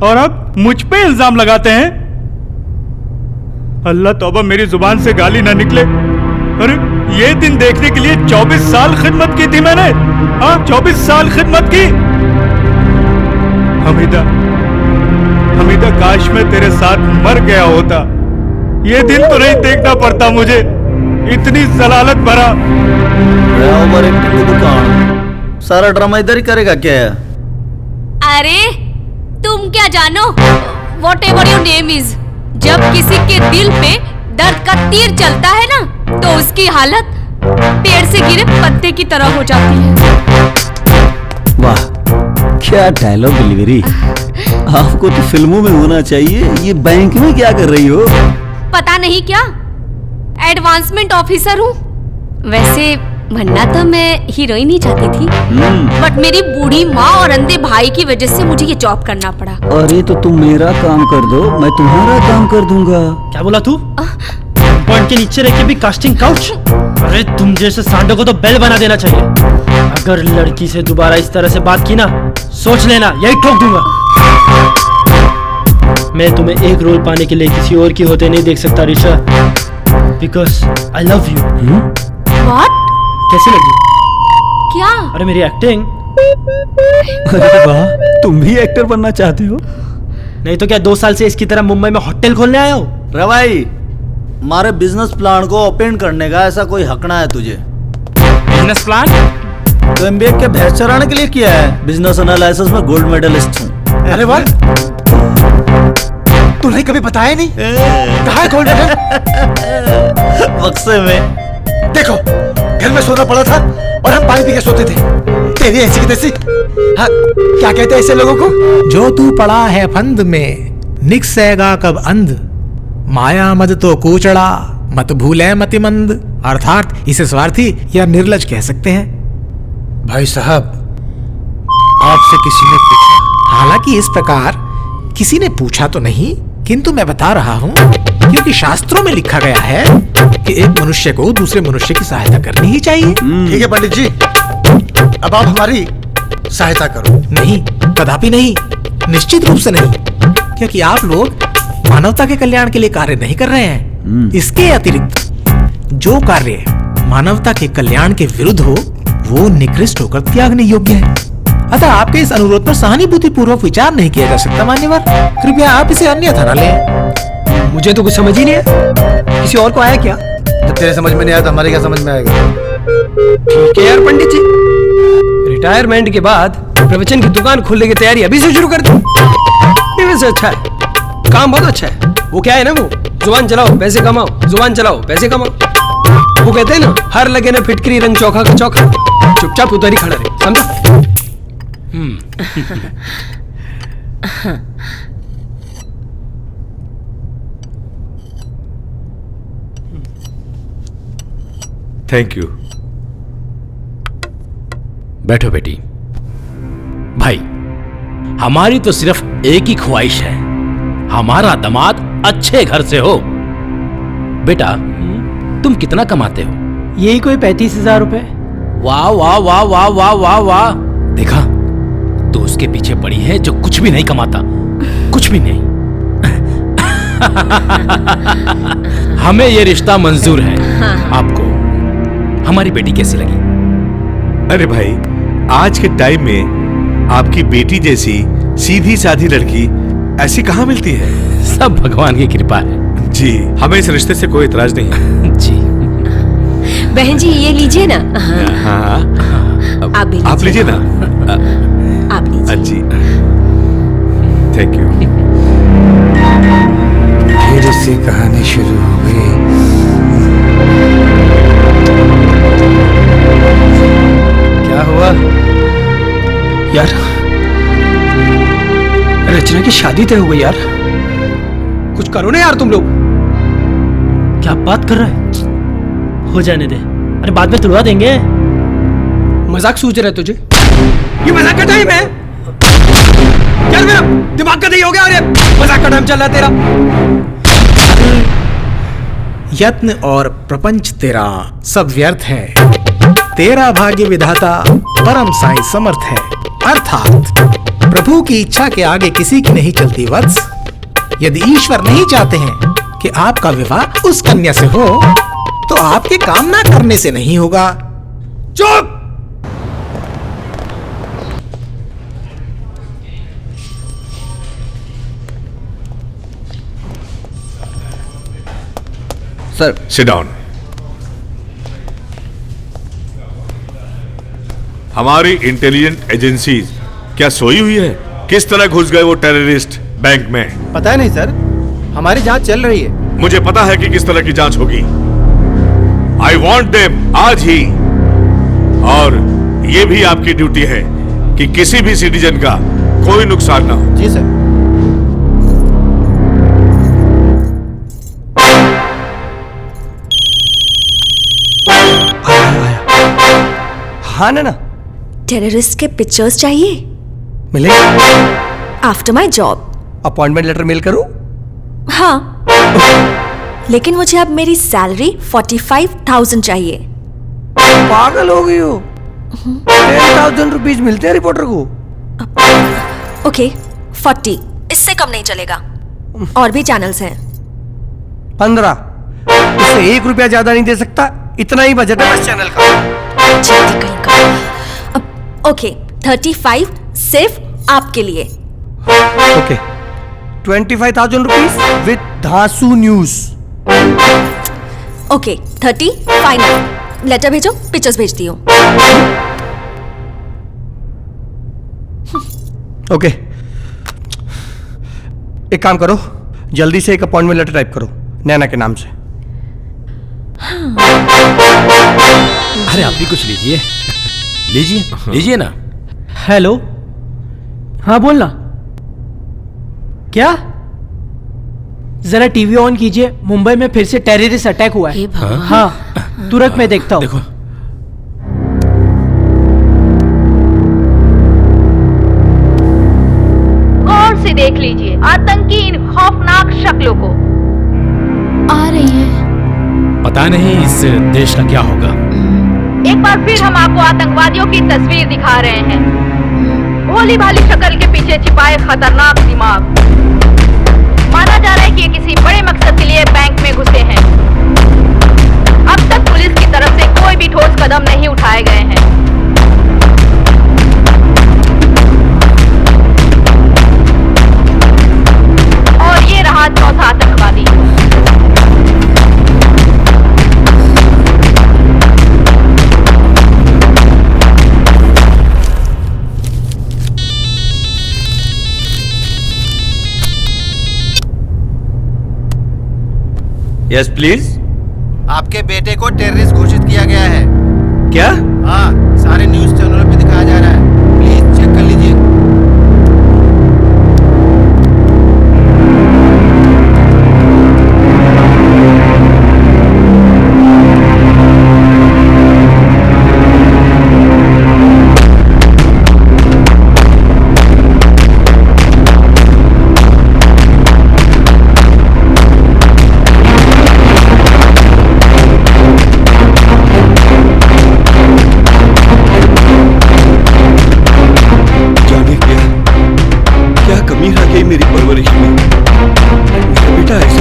और अब मुझ पे इल्जाम लगाते हैं। अल्लाह तौबा मेरी जुबान से गाली ना निकले। अरे ये दिन देखने के लिए 24 साल खिदमत की थी मैंने। हाँ 24 साल खिदमत की। हमीदा, हमीदा काश मैं तेरे साथ मर गया होता। ये दिन तो नहीं देखना पड़ता मुझे, इतनी जलालत भरा। ओवर एक्टिंग की दुकान, सारा ड्रामा इधर ही करेगा क्या? अरे तुम क्या जानो, whatever your name is, जब किसी के दिल पे दर्द का तीर चलता है ना, तो उसकी हालत पेड़ से गिरे पत्ते की तरह हो जाती है। वाह क्या डायलॉग डिलीवरी, आपको तो फिल्मों में होना चाहिए। ये बैंक में क्या कर रही हो? पता नहीं क्या एडवांसमेंट ऑफिसर हूँ। वैसे बनना तो मैं हीरोइन ही चाहती थी, बट मेरी बूढ़ी माँ और अंधे भाई की वजह से मुझे ये जॉब करना पड़ा। अरे तो तुम मेरा काम कर दो, मैं तुम्हारा काम कर दूंगा। क्या बोला तू? पॉइंट के नीचे रख के भी कास्टिंग काउच? अरे तुम जैसे सांडों को तो बेल बना देना चाहिए। अगर लड़की से दोबारा इस तरह से बात की ना, सोच लेना यही ठोक दूंगा। मैं तुम्हें एक रोल पाने के लिए किसी और की होते नहीं देख सकता Risha, because I love you. What? कैसी लगी? क्या? अरे मेरी एक्टिंग। अरे वाह, तुम भी एक्टर बनना चाहते हो? नहीं तो क्या 2 साल से इसकी तरह मुंबई में होटल खोलने आया हो? रवाई, हमारे बिजनेस प्लान को ओपन करने का ऐसा कोई हक ना है तुझे। Business plan? तो एमबीए के भैंस चराने के लिए किया है। बिजनेस एनालिसिस में गोल्ड मेडलिस्ट हूँ। अरे वाह, तूने कभी बताया नहीं? कहाँ है गोल्ड मेडल? बक्से में। देखो घर में सोना पड़ा था और हम पानी पी के सोते थे। तेरी ऐसी की तैसी। हाँ, क्या कहते हैं ऐसे लोगों को? जो तू पड़ा है फंद में, निकसेगा कब अंध, माया मद तो कूचड़ा, मत भूले मतिमंद। अर्थात इसे स्वार्थी या निर्लज कह सकते हैं। भाई साहब, आपसे किसी ने पूछा? हालांकि इस प्रकार किसी ने पूछा तो नहीं, किंतु मैं बता रहा हूँ क्योंकि शास्त्रों में लिखा गया है कि एक मनुष्य को दूसरे मनुष्य की सहायता करनी ही चाहिए। ठीक है पंडित जी, अब आप हमारी सहायता करो। नहीं, कदापि नहीं, निश्चित रूप से नहीं, क्योंकि आप लोग मानवता के कल्याण के लिए कार्य नहीं कर रहे हैं। इसके अतिरिक्त जो कार्य मानवता के कल्याण के विरुद्ध हो, वो निकृष्ट होकर त्यागने योग्य है। अतः आपके इस अनुरोध पर सहानुभूति पूर्वक विचार नहीं किया जा सकता मान्यवर। कृपया आप इसे अन्यथा न लें। मुझे तो कुछ समझ ही नहीं है, किसी और को आया क्या? जब तेरे समझ में नहीं आया तो हमारे क्या समझ में आएगा? ठीक है यार पंडित जी, रिटायरमेंट के बाद प्रवचन की दुकान खोलने की तैयारी अभी से शुरू कर दो। ये वैसे अच्छा है, काम बहुत अच्छा है। वो क्या है ना, वो जुबान चलाओ पैसे कमाओ, जुबान चलाओ पैसे कमाओ। वो कहते हैं ना, हर लगे ना फिटकरी रंग चौखा का चौखा। चुपचाप उधर ही खड़ा रहे, समझा? Thank you. बैठो बेटी। भाई, हमारी तो सिर्फ एक ही ख्वाहिश है, हमारा दामाद अच्छे घर से हो। बेटा, तुम कितना कमाते हो? यही कोई 35,000 रुपए। वाह वाह वाह वाह वाह वाह वाह। देखा, तो उसके पीछे पड़ी है जो कुछ भी नहीं कमाता, कुछ भी नहीं। हमें ये रिश्ता मंजूर है। हाँ। आपको हमारी बेटी कैसी लगी? अरे भाई, आज के टाइम में आपकी बेटी जैसी सीधी साधी लड़की ऐसी कहाँ मिलती है? सब भगवान की कृपा है। जी, हमें इस रिश्ते से कोई इतराज नहीं है। जी। बहन जी ये लीजिए ना। हाँ, आप भी आप लीजिए ना। आप लीजिए। जी, थैंक यू। फिर से कहानी शुरू हो गई। क्या हुआ यार? रचना की शादी तय हो गई यार। कुछ करो ना यार तुम लोग। क्या बात कर रहा है? हो जाने दे, अरे बाद में तुड़वा देंगे। मजाक सूझ रहा है तुझे? ये मजाक का टाइम है यार, मेरा दिमाग का दही हो गया। अरे मजाक का टाइम चल रहा है तेरा। यत्न और प्रपंच तेरा सब व्यर्थ है, तेरा भाग्य विधाता परम साई समर्थ है। अर्थात प्रभु की इच्छा के आगे किसी की नहीं चलती वत्स। यदि ईश्वर नहीं चाहते हैं कि आपका विवाह उस कन्या से हो, तो आपके कामना करने से नहीं होगा। चुप! Sir, sit down. हमारी इंटेलिजेंट एजेंसीज क्या सोई हुई है? किस तरह घुस गए वो टेररिस्ट बैंक में? पता है नहीं सर, हमारी जांच चल रही है। मुझे पता है कि किस तरह की जांच होगी। आई वॉन्ट देम आज ही। और ये भी आपकी ड्यूटी है कि किसी भी सिटीजन का कोई नुकसान ना हो। जी सर। हाँ ना। टेररिस्ट के पिक्चर्स चाहिए? मिलेगा। After my job. Appointment letter mail करूं? हाँ, लेकिन मुझे अब मेरी सैलरी 45,000 चाहिए। पागल हो गई हो? 10,000 रुपीज मिलते हैं रिपोर्टर को। ओके 40, इससे कम नहीं चलेगा। और भी चैनल्स हैं। 15, इससे 1 रुपया ज्यादा नहीं दे सकता। इतना ही बजट है बस चैनल का। ओके 35 सिर्फ आपके लिए। ओके 25,000 रुपीज विद धासु न्यूज। Okay 30 final. लेटर भेजो, पिक्चर्स भेजती हूँ। ओके, एक काम करो, जल्दी से एक अपॉइंटमेंट लेटर टाइप करो नैना के नाम से। अरे आप भी कुछ लीजिए। लीजिए ना। हेलो, हाँ बोलना। क्या? जरा टीवी ऑन कीजिए, मुंबई में फिर से टेररिस्ट अटैक हुआ है। हाँ, तुरंत मैं देखता हूँ। देखो। गौर से देख लीजिए आतंकी इन खौफनाक शक्लों को। आ रही है। पता नहीं इस देश का क्या होगा। एक बार फिर हम आपको आतंकवादियों की तस्वीर दिखा रहे हैं। भोली भाली शक्ल के पीछे छिपाए खतरनाक दिमाग। माना जा रहा है कि ये किसी बड़े मकसद के लिए बैंक में घुसे हैं। अब तक पुलिस की तरफ से कोई भी ठोस कदम नहीं उठाए गए हैं। और ये रहा चौथा आतंकवादी। Yes please. आपके बेटे को टेररिस्ट घोषित किया गया है। क्या? हाँ, सारे न्यूज चैनलों पे दिखाया जा रहा है। प्लीज चेक कर लीजिए। मेरी परवरिश में मेरा बेटा ऐसा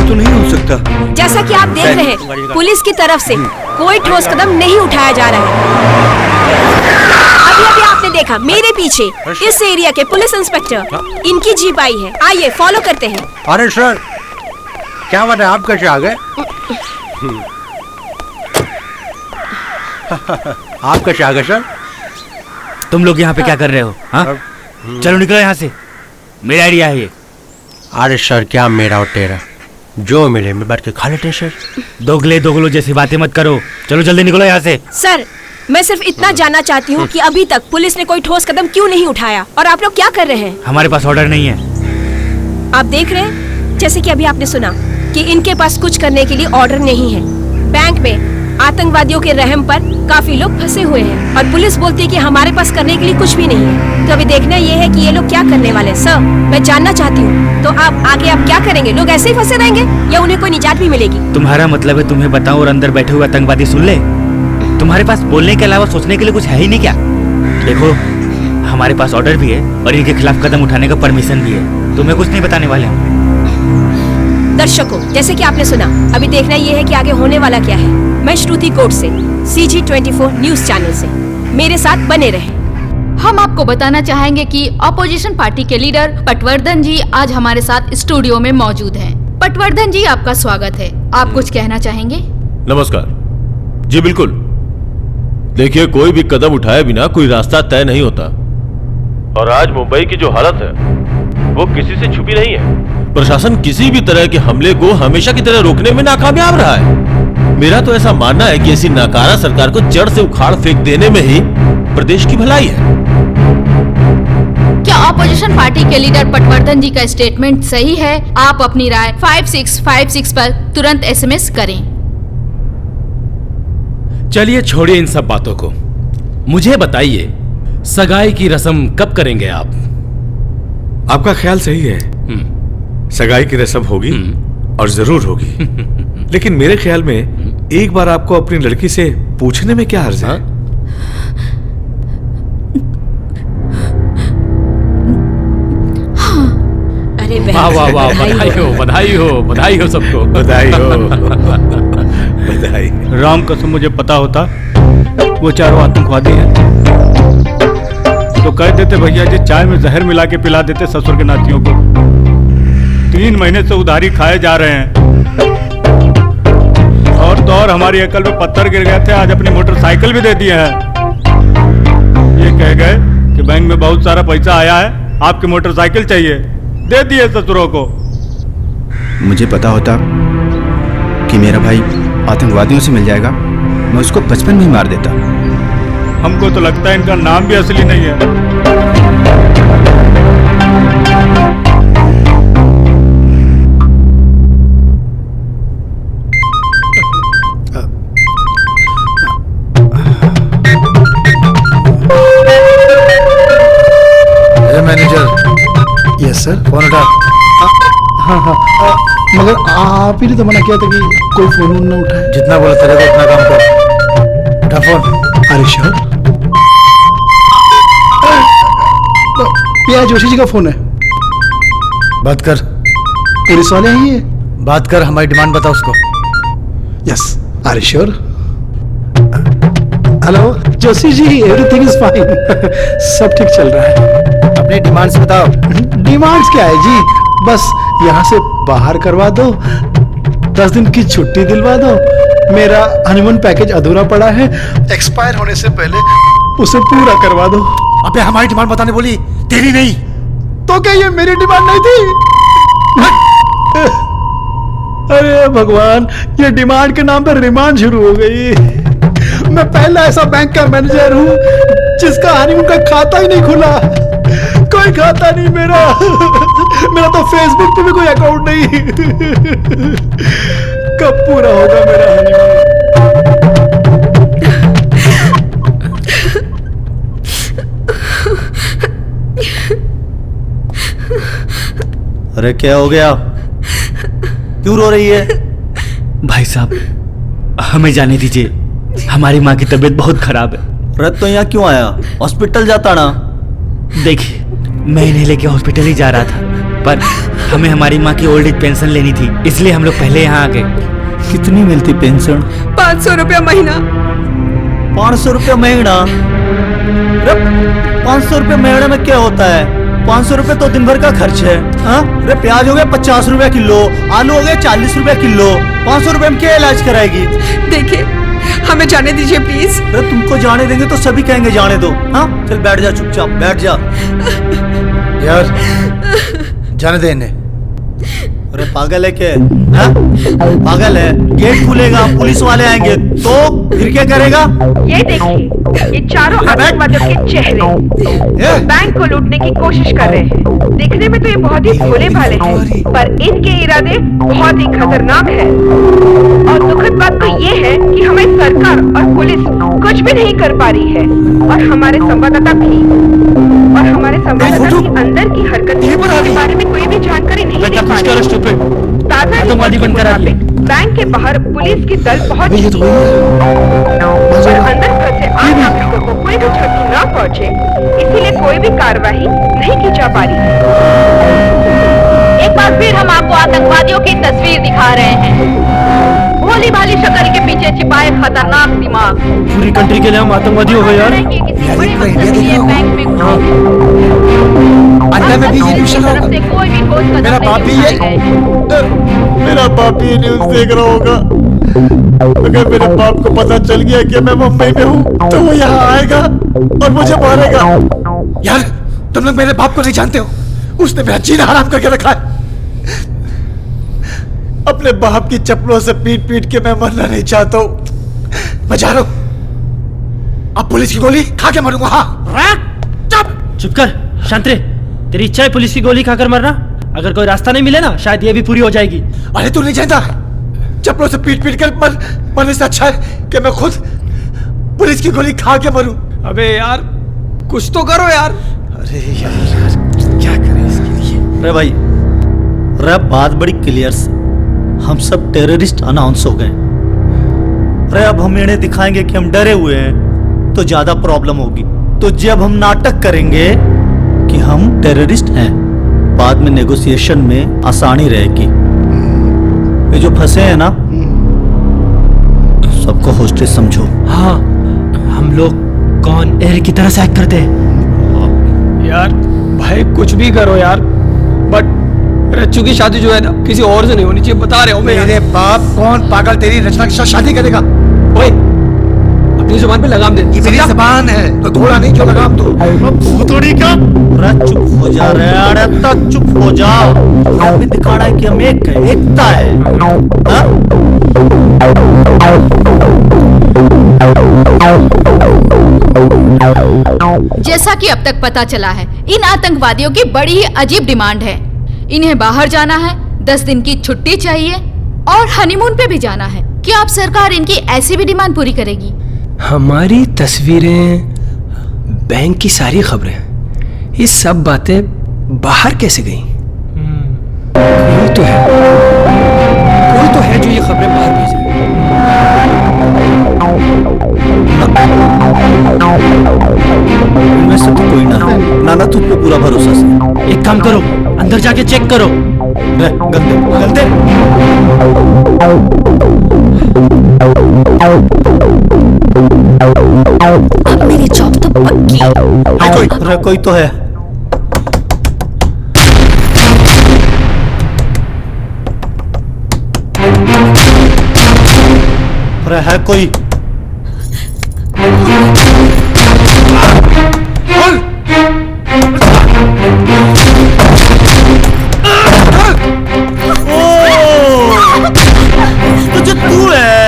डॉक्टर। जैसा कि आप देख रहे हैं, पुलिस की तरफ से कोई ठोस कदम नहीं उठाया जा रहा है। अभी अभी आपने देखा मेरे पीछे इस एरिया के पुलिस इंस्पेक्टर, इनकी जीप आई है। आइए फॉलो करते हैं। अरे सर, क्या बात है, आप कैसे आ गए? आप कैसे आ गए सर? तुम लोग यहाँ पे क्या कर रहे हो? हाँ? चलो निकलो यहाँ से, मेरा आइडिया है ये। अरे सर, क्या मेरा और तेरा, जो मिले मैं बैठ के खा लेते हैं सर। दोगलो जैसी बातें मत करो, चलो जल्दी निकलो यहाँ से। सर, मैं सिर्फ इतना जानना चाहती हूँ कि अभी तक पुलिस ने कोई ठोस कदम क्यों नहीं उठाया और आप लोग क्या कर रहे हैं? हमारे पास ऑर्डर नहीं है। आप देख रहे हैं, जैसे कि अभी आपने सुना कि इनके पास कुछ करने के लिए ऑर्डर नहीं है। बैंक में आतंकवादियों के रहम पर काफी लोग फंसे हुए हैं और पुलिस बोलती है कि हमारे पास करने के लिए कुछ भी नहीं है। तो अभी देखना ये है कि ये लोग क्या करने वाले हैं। सर, मैं जानना चाहती हूँ, तो आप क्या करेंगे? लोग ऐसे ही फंसे रहेंगे या उन्हें कोई निजात भी मिलेगी? तुम्हारा मतलब है तुम्हें बताऊं और अंदर बैठे हुए आतंकवादी सुन ले? तुम्हारे पास बोलने के अलावा सोचने के लिए कुछ है ही नहीं क्या? देखो, हमारे पास ऑर्डर भी है और इनके खिलाफ कदम उठाने का परमिशन भी है। तुम्हें कुछ नहीं बताने वाले। दर्शकों, जैसे कि आपने सुना, अभी देखना ये है कि आगे होने वाला क्या है। मैं श्रुति कोट से, CG24 न्यूज चैनल से, मेरे साथ बने रहे। हम आपको बताना चाहेंगे कि अपोजिशन पार्टी के लीडर पटवर्धन जी आज हमारे साथ स्टूडियो में मौजूद हैं। पटवर्धन जी, आपका स्वागत है। आप कुछ कहना चाहेंगे? नमस्कार जी। बिल्कुल, देखिए, कोई भी कदम उठाए बिना कोई रास्ता तय नहीं होता और आज मुंबई की जो हालत है वो किसी से छुपी नहीं है। प्रशासन किसी भी तरह के हमले को हमेशा की तरह रोकने में नाकामयाब रहा है। मेरा तो ऐसा मानना है कि ऐसी नाकारा सरकार को जड़ से उखाड़ फेंक देने में ही प्रदेश की भलाई है। क्या अपोजिशन पार्टी के लीडर पटवर्धन जी का स्टेटमेंट सही है? आप अपनी राय 5656 पर तुरंत SMS करें। चलिए छोड़िए इन सब बातों को, मुझे बताइए सगाई की रस्म कब करेंगे आप? आपका ख्याल सही है, सगाई की रस्म होगी और जरूर होगी। लेकिन मेरे ख्याल में एक बार आपको अपनी लड़की से पूछने में क्या हर्ज है? अरे वाह वाह वाह, बधाई हो, बधाई हो, बधाई हो सबको, बधाई हो, बधाई। राम कसम मुझे पता होता वो चारों आतंकवादी हैं तो कह देते भैया जी चाय में जहर मिला के पिला देते ससुर के नातियों को। 3 महीने से उधारी खाए जा रहे हैं और तो और हमारी अकल में पत्थर गिर गए थे, आज अपनी मोटरसाइकिल भी दे दिए हैं। ये कह गए कि बैंक में बहुत सारा पैसा आया है, आपकी मोटरसाइकिल चाहिए, दे दिए ससुरों को। मुझे पता होता कि मेरा भाई आतंकवादियों से मिल जाएगा, मैं उसको बचपन में ही मार देता। हमको तो लगता है इनका नाम भी असली नहीं है। मैनेजर। यस सर, फोन उठा। हाँ, मगर आप ही ने तो मना किया था कि कोई फोन न उठाए। जितना बोला तेरे को उतना काम कर। उठा फोन। अरे श्योर। पिया जोशी जी का फोन है। बात कर। पुलिस वाले हैं ये? बात कर, हमारी डिमांड बता उसको। यस, अरे sure. Hello Joshi ji, everything is fine. सब ठीक चल रहा है। अपनी डिमांड्स बताओ। डिमांड्स क्या है जी, बस यहाँ से बाहर करवा दो, 10 दिन की छुट्टी दिलवा दो, मेरा हनीमून पैकेज अधूरा पड़ा है, एक्सपायर होने से पहले उसे पूरा करवा दो। अबे हमारी डिमांड बताने बोली, तेरी नहीं। तो क्या ये मेरी डिमांड नहीं थी? अरे भगवान, ये डिमांड के नाम पर रिमांड शुरू हो गई। मैं पहला ऐसा बैंक का मैनेजर हूँ जिसका हनीमून का खाता ही नहीं खुला। कोई खाता नहीं मेरा। मेरा तो फेसबुक पे भी कोई अकाउंट नहीं। कब पूरा होगा मेरा हनीमून? अरे क्या हो गया? क्यों रो रही है? भाई साहब, हमें जाने दीजिए, हमारी माँ की तबीयत बहुत खराब है। रत तो यहाँ क्यों आया? हॉस्पिटल जाता ना। देखिए, मैं इन्हें लेके हॉस्पिटल ही जा रहा था, पर हमें हमारी माँ की ओल्ड एज पेंशन लेनी थी, इसलिए हम लोग पहले यहाँ आ गए। कितनी मिलती पेंशन? 500 रुपया महीना। 500 रुपया महीना? 500 रुपये महीने में क्या होता है? 500 रुपये तो दिन भर का खर्च है। हाँ, अरे प्याज हो गया 50 रुपया किलो, आलू हो गया 40 रुपया किलो। 500 रुपये में क्या इलाज कराएगी? देखिए, हमें जाने दीजिए प्लीज। अरे तुमको जाने देंगे तो सभी कहेंगे जाने दो। हाँ, चल बैठ जा, चुपचाप बैठ जा। यार जाने दे इन्हें। अरे पागल है क्या? हाँ? पागल है? गेट खुलेगा, पुलिस वाले आएंगे तो फिर क्या करेगा? ये देखिए, ये चारों आतंकवादियों के चेहरे बैंक को लूटने की कोशिश कर रहे हैं। देखने में तो ये बहुत ही भोले भाले हैं, पर इनके इरादे बहुत ही खतरनाक है। और दुखद बात तो ये है कि हमें सरकार और पुलिस कुछ भी नहीं कर पा रही है, और हमारे संवाददाता की अंदर की हरकत के बारे में कोई भी जानकारी नहीं दे पा रहे। ताजा रिपोर्ट के मुताबिक बैंक के बाहर पुलिस की दल पहुंच चुकी है, और अंदर फंसे 8 नागरिकों को कोई भी क्षति न पहुंचे, इसीलिए कोई भी कार्रवाई नहीं की जा पा रही है। एक बार फिर हम आपको आतंकवादियों की तस्वीर दिखा रहे हैं। भोली भाली शक्ल के पीछे छिपाए खतरनाक दिमाग। पूरी कंट्री के लिए हम आतंकवादी हो गए यार। अंदर में भी ये न्यूज़ चल रहा होगा। मेरा बाप भी ये न्यूज़ देख रहा होगा। अगर मेरे बाप को पता चल गया कि मैं मुंबई में हूँ तो वो यहाँ आएगा और मुझे मारेगा। यार तुम लोग मेरे बाप को नहीं जानते हो, उसने मेरा जीना हराम करके रखा है। अपने बाप की चप्पलों से पीट पीट के मैं मरना नहीं चाहता हूँ। मैं जा रहा हूँ, अब पुलिस की गोली खा के मरूंगा। हाँ चुप कर, शांत रह। तेरी इच्छा है पुलिस की गोली खाकर मरना? अगर कोई रास्ता नहीं मिले ना, शायद ये भी पूरी हो जाएगी। अरे तू नहीं जानता, चप्पलों से पीट पीट कर मरने से अच्छा है कि मैं खुद पुलिस की गोली खा के मरूं। अबे यार कुछ तो करो यार। अरे यार क्या करें इसके लिए? अरे भाई, अरे बात बड़ी क्लियर से, हम सब टेररिस्ट अनाउंस हो गए। अरे अब हम इन्हें दिखाएंगे कि हम डरे हुए हैं तो ज्यादा प्रॉब्लम होगी। तो जब हम नाटक करेंगे कि हम टेररिस्ट हैं, बाद में नेगोशिएशन में आसानी रहेगी। ये जो फंसे हैं ना, सबको होस्टेज समझो। हाँ, हम लोग कौन एयर की तरह से एक्ट करते हैं। यार भाई कुछ भी करो यार, बट रच्चू की शादी जो है ना किसी और से नहीं होनी चाहिए, बता रहे हो। मेरे बाप कौन पागल तेरी रचना के साथ शादी करेगा? ओए अपनी जुबान पे लगाम दे। ये मेरी जुबान है तो थोड़ा नहीं, जो लगाम तो भूतोड़ी का। चुप हो जा रहे हैं, अरे तक चुप हो जाओ। अभी दिखाना है कि हम एक है, एकता है। जैसा कि अब तक पता चला है, इन आतंकवादियों की बड़ी ही अजीब डिमांड है। इन्हें बाहर जाना है, 10 दिन की छुट्टी चाहिए और हनीमून पे भी जाना है। क्या आप सरकार इनकी ऐसी भी डिमांड पूरी करेगी? हमारी तस्वीरें, बैंक की सारी खबरें, ये सब बातें बाहर कैसे गई? कोई तो है जो ये खबरें बाहर भेजे। इनमें से तो कोई ना है। नाना तुझ पे पूरा भरोसा से। एक काम करो, अंदर जाके चेक करो। गंदे गंदे। अब मेरी जॉब तो पक्की। कोई तो है। अरे है कोई? तुझे तू है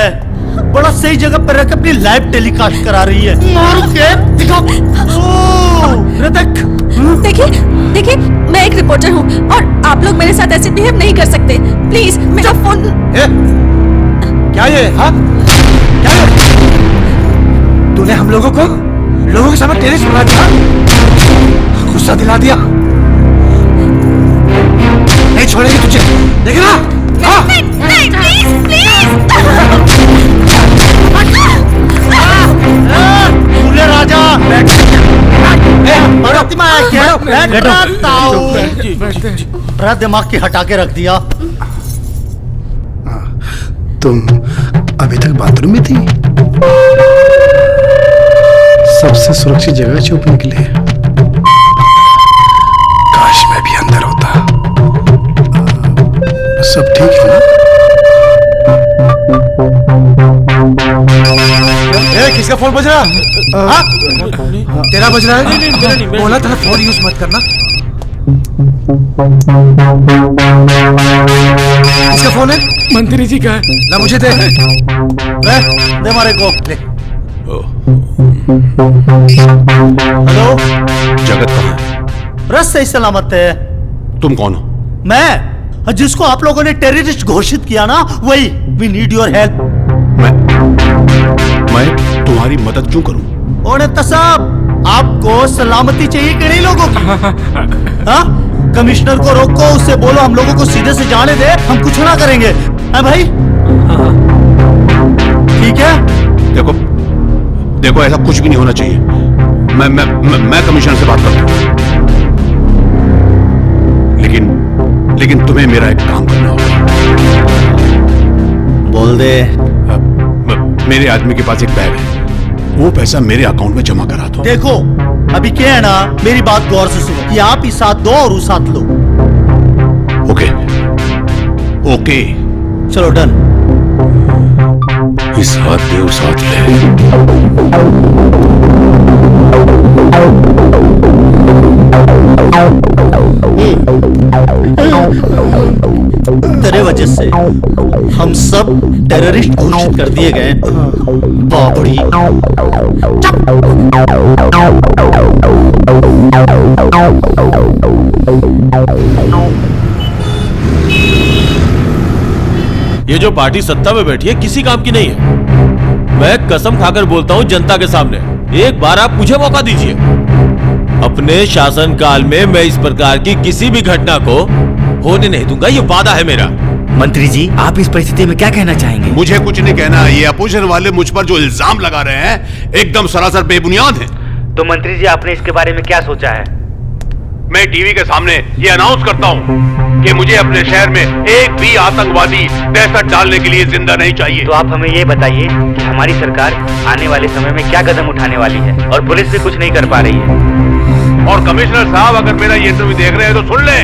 बड़ा सही जगह पर रख अपनी लाइव टेलीकास्ट करा रही है। मारू के दिखाओ। देखिए देखिए, मैं एक रिपोर्टर हूँ और आप लोग मेरे साथ ऐसे बिहेव नहीं कर सकते। प्लीज मेरा फोन। क्या ये? हाँ क्या ये? तूने हम लोगों के सामने टेररिस्ट बना दिया, गुस्सा दिला दिया। नहीं छोड़ेगी तुझे, देख ना। नहीं, प्लीज प्लीज। राजा बड़ा दिमाग की हटा के रख दिया। तुम अभी तक बाथरूम में थी? सबसे सुरक्षित जगह छुपने के लिए। काश मैं भी अंदर होता। सब ठीक है ना? किसका फोन बज रहा? तेरा बज रहा है? बोला था फोन यूज मत करना। किसका फोन है? मंत्री जी का है। ला मुझे दे। दे हमारे को। हेलो, जगत कहाँ है? रस सही सलामत है। तुम कौन हो? मैं, जिसको आप लोगों ने टेररिस्ट घोषित किया ना, वही। We need your help. मैं तुम्हारी मदद क्यों करूं? और साहब, आपको सलामती चाहिए कि नहीं लोगों की? हाँ? कमिश्नर को रोको, उससे बोलो हम लोगों को सीधे से जाने दे, हम कुछ ना करेंगे। है भाई? ठीक है? देखो ऐसा कुछ भी नहीं होना चाहिए। मैं कमिश्नर से बात करता हूँ। लेकिन तुम्हें मेरा एक काम करना होगा। बोल दे। मेरे आदमी के पास एक बैग है, वो पैसा मेरे अकाउंट में जमा करा दो। देखो, अभी क्या है ना, मेरी बात गौर से सुनो कि आप इस साथ दो और उस साथ लो। ओके, चलो डन। इस हाथ दे उस हाथ ले। तेरे वजह से हम सब टेररिस्ट घोषित कर दिए गए। बाबड़ी। ये जो पार्टी सत्ता में बैठी है किसी काम की नहीं है। मैं कसम खाकर बोलता हूं जनता के सामने, एक बार आप मुझे मौका दीजिए। अपने शासनकाल में मैं इस प्रकार की किसी भी घटना को होने नहीं दूंगा, ये वादा है मेरा। मंत्री जी, आप इस परिस्थिति में क्या कहना चाहेंगे? मुझे कुछ नहीं कहना। ये अपोजिशन वाले मुझ पर जो इल्जाम लगा रहे हैं एकदम सरासर बेबुनियाद है। तो मंत्री जी, आपने इसके बारे में क्या सोचा है? मैं टीवी के सामने ये अनाउंस करता हूँ कि मुझे अपने शहर में एक भी आतंकवादी दहशत डालने के लिए जिंदा नहीं चाहिए। तो आप हमें ये बताइए कि हमारी सरकार आने वाले समय में क्या कदम उठाने वाली है, और पुलिस भी कुछ नहीं कर पा रही है। और कमिश्नर साहब, अगर मेरा ये इंटरव्यू देख रहे हैं तो सुन लें,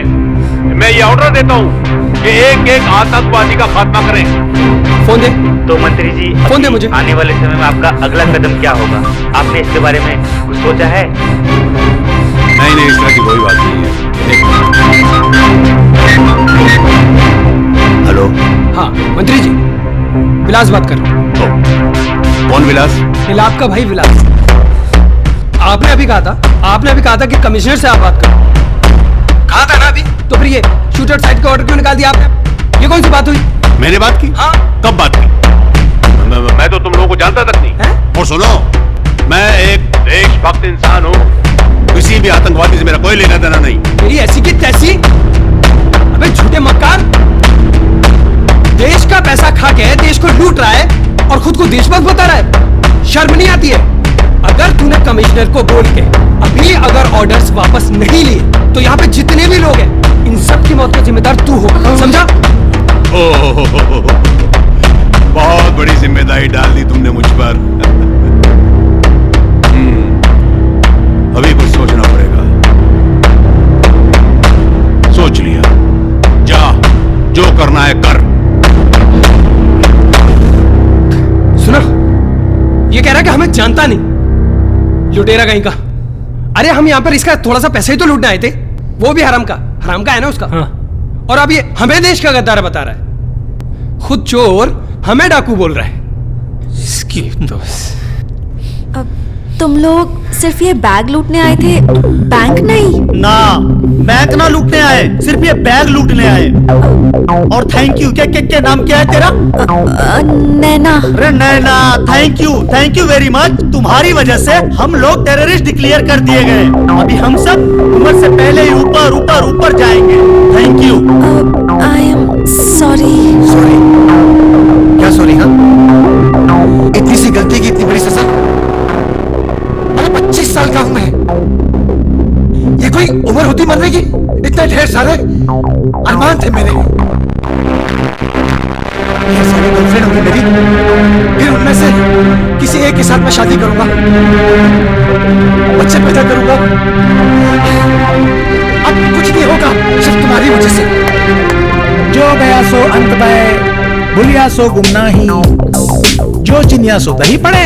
मैं ये ऑर्डर देता हूँ कि एक एक आतंकवादी का खात्मा करें। फोन दे। तो मंत्री जी, फोन दे मुझे। आने वाले समय में आपका अगला कदम क्या होगा? आपने इसके बारे में कुछ सोचा है? नहीं, इस तरह की कोई बात नहीं है। हेलो। हाँ मंत्री जी, विलास बात कर रहा हूँ। कौन विलास? आपका भाई विलास। आपने अभी कहा था कि कमिश्नर से आप बात करो। कहा था ना अभी? तो फिर ये शूटर साइड का ऑर्डर क्यों निकाल दिया आपने? ये कौन सी बात हुई? मैंने बात की? हाँ। कब बात की? मैं तो तुम लोगों को जानता तक नहीं है? और सुनो, मैं एक देशभक्त इंसान हूँ, किसी भी आतंकवादी से मेरा कोई लेना देना नहीं। मेरी ऐसी की तैसी? अबे झूठे मक्कार, देश का पैसा खा के देश को लूट रहा है और खुद को देशभक्त बता रहा है। शर्म नहीं आती है? अगर तूने कमिश्नर को बोल के अभी अगर ऑर्डर्स वापस नहीं लिए तो यहाँ पे जितने भी लोग हैं इन सब की मौत का जिम्मेदार तू होगा, समझा? बहुत बड़ी जिम्मेदारी डाल दी तुमने मुझ पर। अभी कुछ सोचना पड़ेगा। सोच लिया, जा जो करना है कर। सुना, ये कह रहा है कि हमें जानता नहीं, लुटेरा कहीं का। अरे हम यहाँ पर इसका थोड़ा सा पैसे ही तो लूटने आए थे, वो भी हराम का है ना उसका। हाँ। और अब ये हमें देश का गद्दार बता रहा है, खुद चोर हमें डाकू बोल रहा है। इसकी तो तुम लोग सिर्फ ये बैग लूटने आए थे, बैंक नहीं? ना, बैंक ना लूटने आए, सिर्फ ये बैग लूटने आए। और थैंक यू। क्या नाम क्या है तेरा? नैना। अरे नैना, थैंक यू वेरी मच। तुम्हारी वजह से हम लोग टेररिस्ट डिक्लेयर कर दिए गए। अभी हम सब उम्र से पहले ही ऊपर जाएंगे। Thank you. I am sorry. क्या सॉरी? हाँ, इतनी सी गलती की इतनी बड़ी सजा? 25 साल का हूं मैं, उम्र होती मरने की, इतने ढेर सारे अरमान थे मेरे, ढेर सारी गर्लफ्रेंड होगी मेरी, फिर उनमें से किसी एक के साथ मैं शादी करूंगा, बच्चे पैदा करूंगा। अब कुछ नहीं होगा सिर्फ तुम्हारी वजह से। जो गया सो अंत में, भूलिया सो गुमनाही, जो चिन्या सो दही पड़े,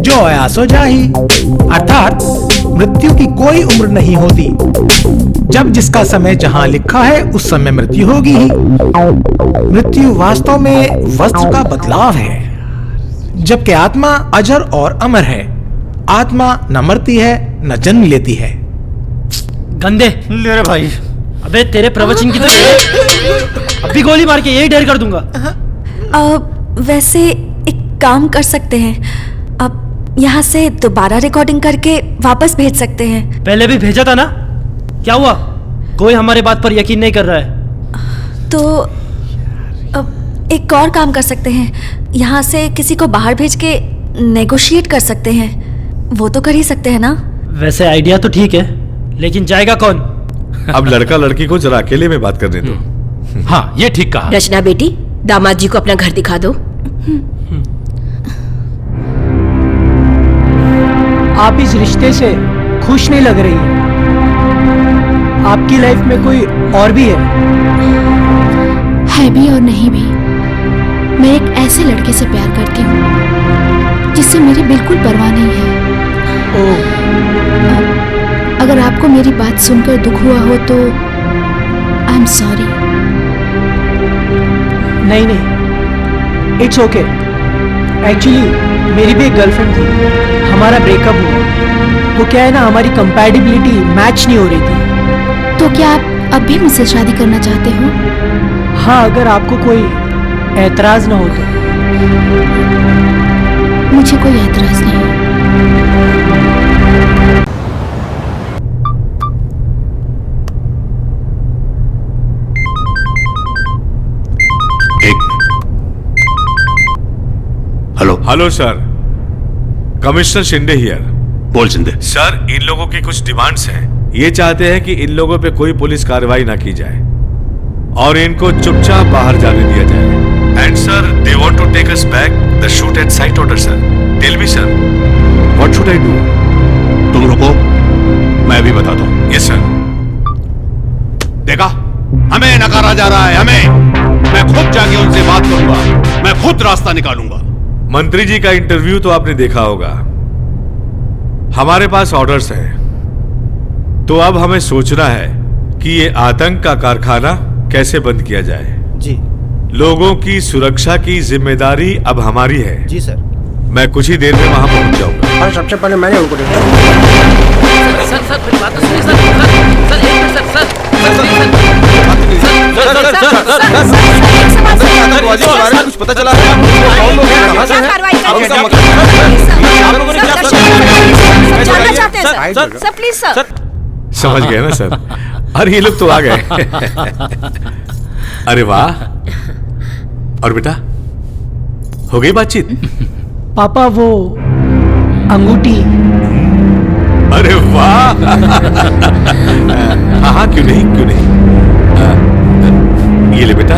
जो आया सो जाही। अर्थात मृत्यु की कोई उम्र नहीं होती, जब जिसका समय जहां लिखा है उस समय मृत्यु होगी ही। मृत्यु वास्तव में वस्त्र का बदलाव है, जबकि आत्मा अजर और अमर है। आत्मा न मरती है न जन्म लेती है। गंदे ले रे भाई, अबे तेरे प्रवचन की तो अभी गोली मार के यही ढेर कर दूंगा। वैसे एक काम कर सकते हैं, अब यहाँ से दोबारा रिकॉर्डिंग करके वापस भेज सकते हैं। पहले भी भेजा था ना, क्या हुआ? कोई हमारे बात पर यकीन नहीं कर रहा है। तो अब एक और काम कर सकते हैं, यहाँ से किसी को बाहर भेज के नेगोशिएट कर सकते हैं। वो तो कर ही सकते हैं ना? वैसे आइडिया तो ठीक है, लेकिन जाएगा कौन? अब लड़का लड़की को जरा अकेले में बात करने दो। हाँ, ये ठीक कहा। रचना बेटी, दामाद जी को अपना घर दिखा दो। आप इस रिश्ते से खुश नहीं लग रही है। आपकी लाइफ में कोई और भी है भी और नहीं भी। मैं एक ऐसे लड़के से प्यार करती हूँ जिससे मेरी बिल्कुल परवाह नहीं है। अगर आपको मेरी बात सुनकर दुख हुआ हो तो आई एम सॉरी। नहीं नहीं, इट्स ओके। एक्चुअली मेरी भी एक गर्लफ्रेंड थी, हमारा ब्रेकअप हुआ। वो क्या है ना, हमारी कंपैटिबिलिटी मैच नहीं हो रही थी। तो क्या आप अब भी मुझसे शादी करना चाहते हो? हाँ, अगर आपको कोई ऐतराज ना हो तो। मुझे कोई ऐतराज नहीं है। Hello sir, commissioner Shinde here. बोल शिंदे। सर, इन लोगों की कुछ डिमांड्स हैं। ये चाहते हैं कि इन लोगों पे कोई पुलिस कार्रवाई ना की जाए और इनको चुपचाप बाहर जाने दिया जाए। And sir, they want to take us back the shoot at sight order. Sir, tell me sir, what should I do? तुम रुको, मैं भी बताता हूँ। Yes sir. देखा, हमें नकारा जा रहा है, हमें। मैं खुद जाके उनसे बात करूंगा, मैं खुद रास्ता निकालूंगा। मंत्री जी का इंटरव्यू तो आपने देखा होगा। हमारे पास ऑर्डर्स हैं, तो अब हमें सोचना है कि ये आतंक का कारखाना कैसे बंद किया जाए। जी। लोगों की सुरक्षा की जिम्मेदारी अब हमारी है। जी सर। मैं कुछ ही देर में वहां पहुंच जाऊंगा। और सबसे पहले मैंने उनको देखा। सर मेरी बात तो सुनिए सर। सर एक मिनट सर। कुछ पता चला है? कौन लोग हैं, कहां से हैं? Sir please sir. समझ गए ना सर? अरे ये लोग तो आ गए। अरे वाह। और बेटा, हो गई बातचीत? पापा, वो अंगूठी। अरे वाह। हाँ, क्यों नहीं, क्यों नहीं। ये ले बेटा,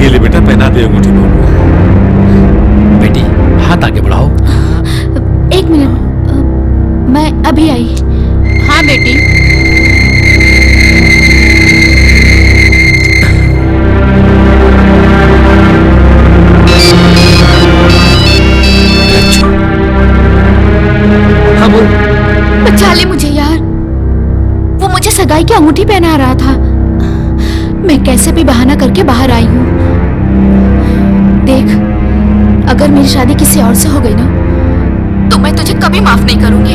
ये ले बेटा, पहना दे अंगूठी को। बेटी, हाथ आगे बढ़ाओ। एक मिनट, मैं अभी आई। हाँ बेटी। हाँ बोल। बचा ले मुझे यार, वो मुझे सगाई की अंगूठी पहना रहा था। मैं कैसे भी बहाना करके बाहर आई हूँ। देख, अगर मेरी शादी किसी और से हो गई ना, तो मैं तुझे कभी माफ नहीं करूंगी।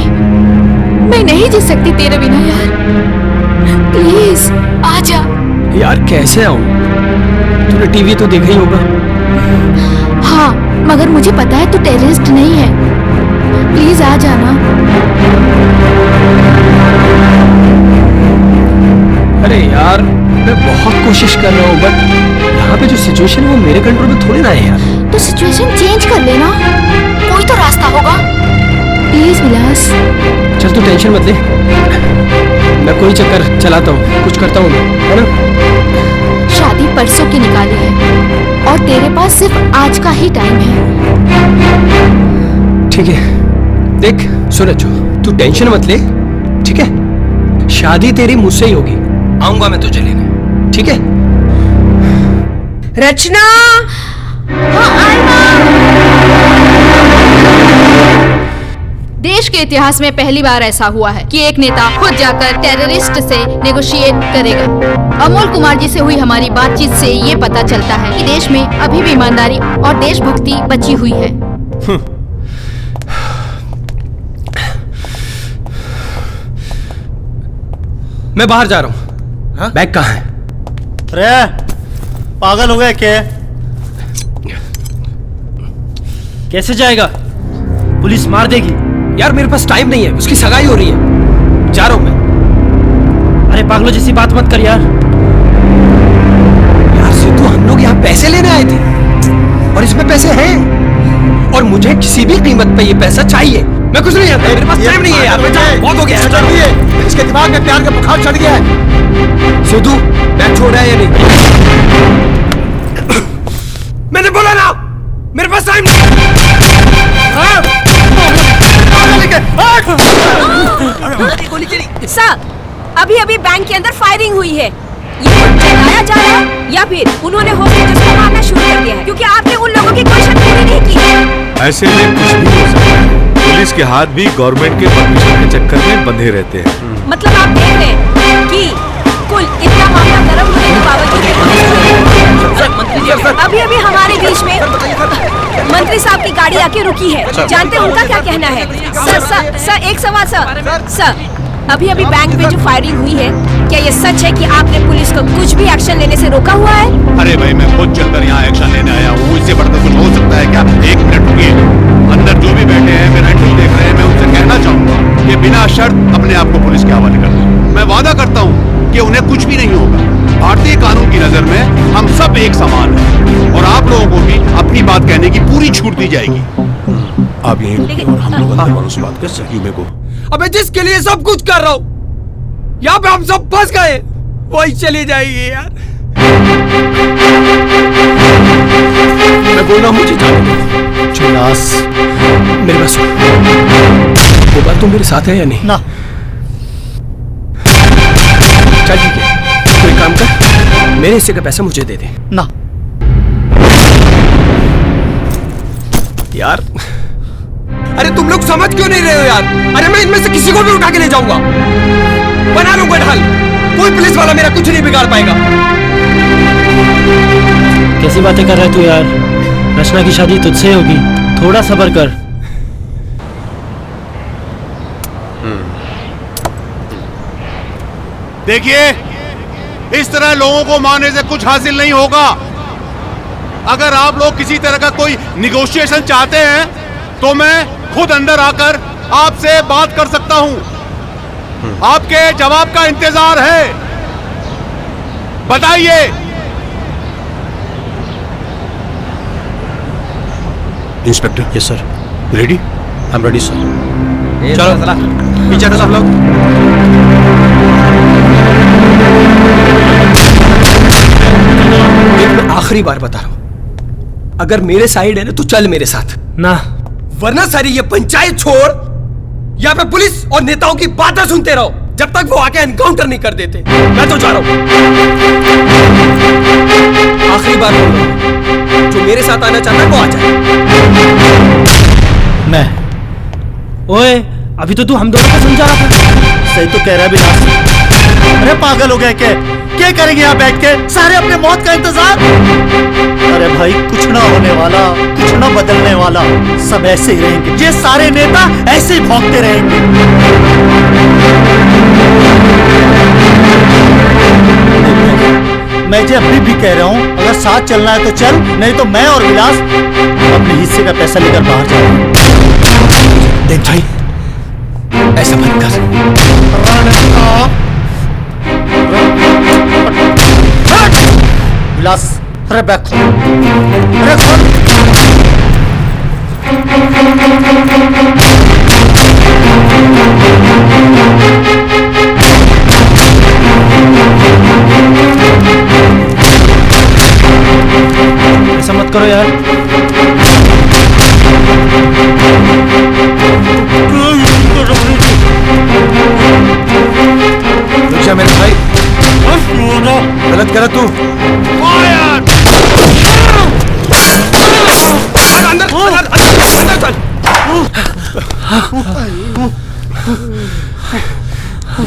मैं नहीं जी सकती तेरे बिना यार। प्लीज आजा। यार कैसे आऊं? तूने टीवी तो देखा ही होगा। हाँ, मगर मुझे पता है तू टेररिस्ट नहीं है। प्लीज आ जाना। अरे यार, मैं बहुत कोशिश कर रहा हूँ, बट यहाँ पे जो सिचुएशन है वो मेरे कंट्रोल में थोड़ी ना है यार। तो सिचुएशन चेंज कर लेना, कोई तो रास्ता होगा। प्लीज विलास। चल तू टेंशन मत ले, मैं कोई चक्कर चलाता हूँ, कुछ करता हूँ मैं, है ना? शादी परसों की निकाली है और तेरे पास सिर्फ आज का ही टाइम है। ठीक है, देख सुन अच्छो, तू टेंशन मत ले, ठीक है? शादी तेरी मुझसे ही होगी, आऊंगा मैं तुझे लेने, ठीक है? रचना, देश के इतिहास में पहली बार ऐसा हुआ है कि एक नेता खुद जाकर टेररिस्ट से नेगोशिएट करेगा। अमोल कुमार जी से हुई हमारी बातचीत से ये पता चलता है कि देश में अभी भी ईमानदारी और देशभक्ति बची हुई है। मैं बाहर जा रहा हूँ। बैग कहाँ है? अरे पागल हो गए क्या? कैसे जाएगा? पुलिस मार देगी। यार मेरे पास टाइम नहीं है, उसकी सगाई हो रही है, जा रहा हूं मैं। अरे पागलों जैसी बात मत कर यार। यार सिद्धू, हम लोग यहाँ पैसे लेने आए थे और इसमें पैसे हैं और मुझे किसी भी कीमत पे ये पैसा चाहिए। मैं कुछ नहीं जानता, मेरे पास टाइम नहीं है यार, बहुत हो गया है। इसके दिमाग में प्यार का बुखार चढ़ गया है। सिद्धू बैग छोड़ रहा है या नहीं? मैंने बोला ना, मेरे पास टाइम नहीं। सर, अभी अभी बैंक के अंदर फायरिंग हुई है। ये जताया जा रहा है या फिर उन्होंने होस्टेजेस को मारना शुरू कर दिया है, क्योंकि आपने उन लोगों की कोई शर्त पूरी नहीं की। ऐसे में कुछ भी हो सकता है। पुलिस के हाथ भी गवर्नमेंट के परमिशन के चक्कर में बंधे रहते हैं। मतलब आप देख रहे हैं कि कुल इतना मामला गर्म होने के बावजूद अभी अभी हमारे बीच में मंत्री साहब की गाड़ी आके रुकी है। जानते हैं उनका क्या कहना है? सर एक सवाल सर, अभी अभी बैंक में जो फायरिंग हुई है, क्या ये सच है कि आपने पुलिस को कुछ भी एक्शन लेने से रोका हुआ है? अरे भाई, मैं खुद चलकर यहाँ एक्शन लेने आया हूँ, इससे बढ़कर कुछ हो सकता है क्या? एक मिनट रुकिए। अंदर जो भी बैठे हैं, मेरा इंटरव्यू देख रहे हैं, मैं उनसे कहना चाहूंगा कि बिना शर्त अपने आप को पुलिस के हवाले कर दें। मैं वादा करता हूँ कि उन्हें कुछ भी नहीं होगा। भारतीय कानून की नजर में हम सब एक समान हैं और आप लोगों को भी अपनी बात कहने की पूरी छूट दी जाएगी। आप यहीं रुकिए और हम लोग अंदर वालों से बात कर सही मेरे को। अबे जिसके लिए सब कुछ कर रहा हूँ, यहाँ पे हम सब फंस गए, वही चले जाएंगे यार। मैं बोल रहा हूँ, मुझे जाने दो। चिलास, मेरे पास वो बात तुम मेरे साथ है या नहीं? ना। चल ठीक है, कोई काम कर, मेरे हिस्से का पैसा मुझे दे दे। ना यार, अरे तुम लोग समझ क्यों नहीं रहे हो यार? अरे मैं इनमें से किसी को भी उठा के ले जाऊंगा, बना लूंगा ढाल। कोई पुलिस वाला मेरा कुछ नहीं बिगाड़ पाएगा। कैसी बातें कर रहा है तू यार? रचना की शादी तुझसे होगी, थोड़ा सब्र कर। देखिए, इस तरह लोगों को मारने से कुछ हासिल नहीं होगा। अगर आप लोग किसी तरह का कोई निगोशिएशन चाहते हैं तो मैं खुद अंदर आकर आपसे बात कर सकता हूं। आपके जवाब का इंतजार है, बताइए। Inspector. Yes sir. Ready? I am ready sir. चलो पीछे हटो सब लोग। मैं आखिरी बार बता रहा हूं, अगर मेरे साइड है ना तो चल मेरे साथ, ना वरना सारी ये पंचायत छोड़, यहाँ पे पुलिस और नेताओं की बातें सुनते रहो जब तक वो आके एनकाउंटर नहीं कर देते। मैं तो जा रहा हूं, आखिरी बार बोल रहा हूं, जो मेरे साथ आना चाहता है वो आ जाए। मैं ओए, अभी तो तू हम दोनों को समझा रहा था। सही तो कह रहा है विलास। अरे पागल हो गए क्या करेंगे यहाँ बैठ के? सारे अपने मौत का इंतजार। अरे भाई, कुछ ना होने वाला, कुछ ना बदलने वाला, सब ऐसे ही रहेंगे। ये सारे नेता ऐसे ही भौंकते रहेंगे। मैं जो अभी भी कह रहा हूँ, अगर साथ चलना है तो चल, नहीं तो मैं और विलास अपने हिस्से का पैसा लेकर बाहर जाएंगे। देख भाई, ऐसा मत कर। विलास, अरे बैक खोल, अरे खोल। गलत करा तू।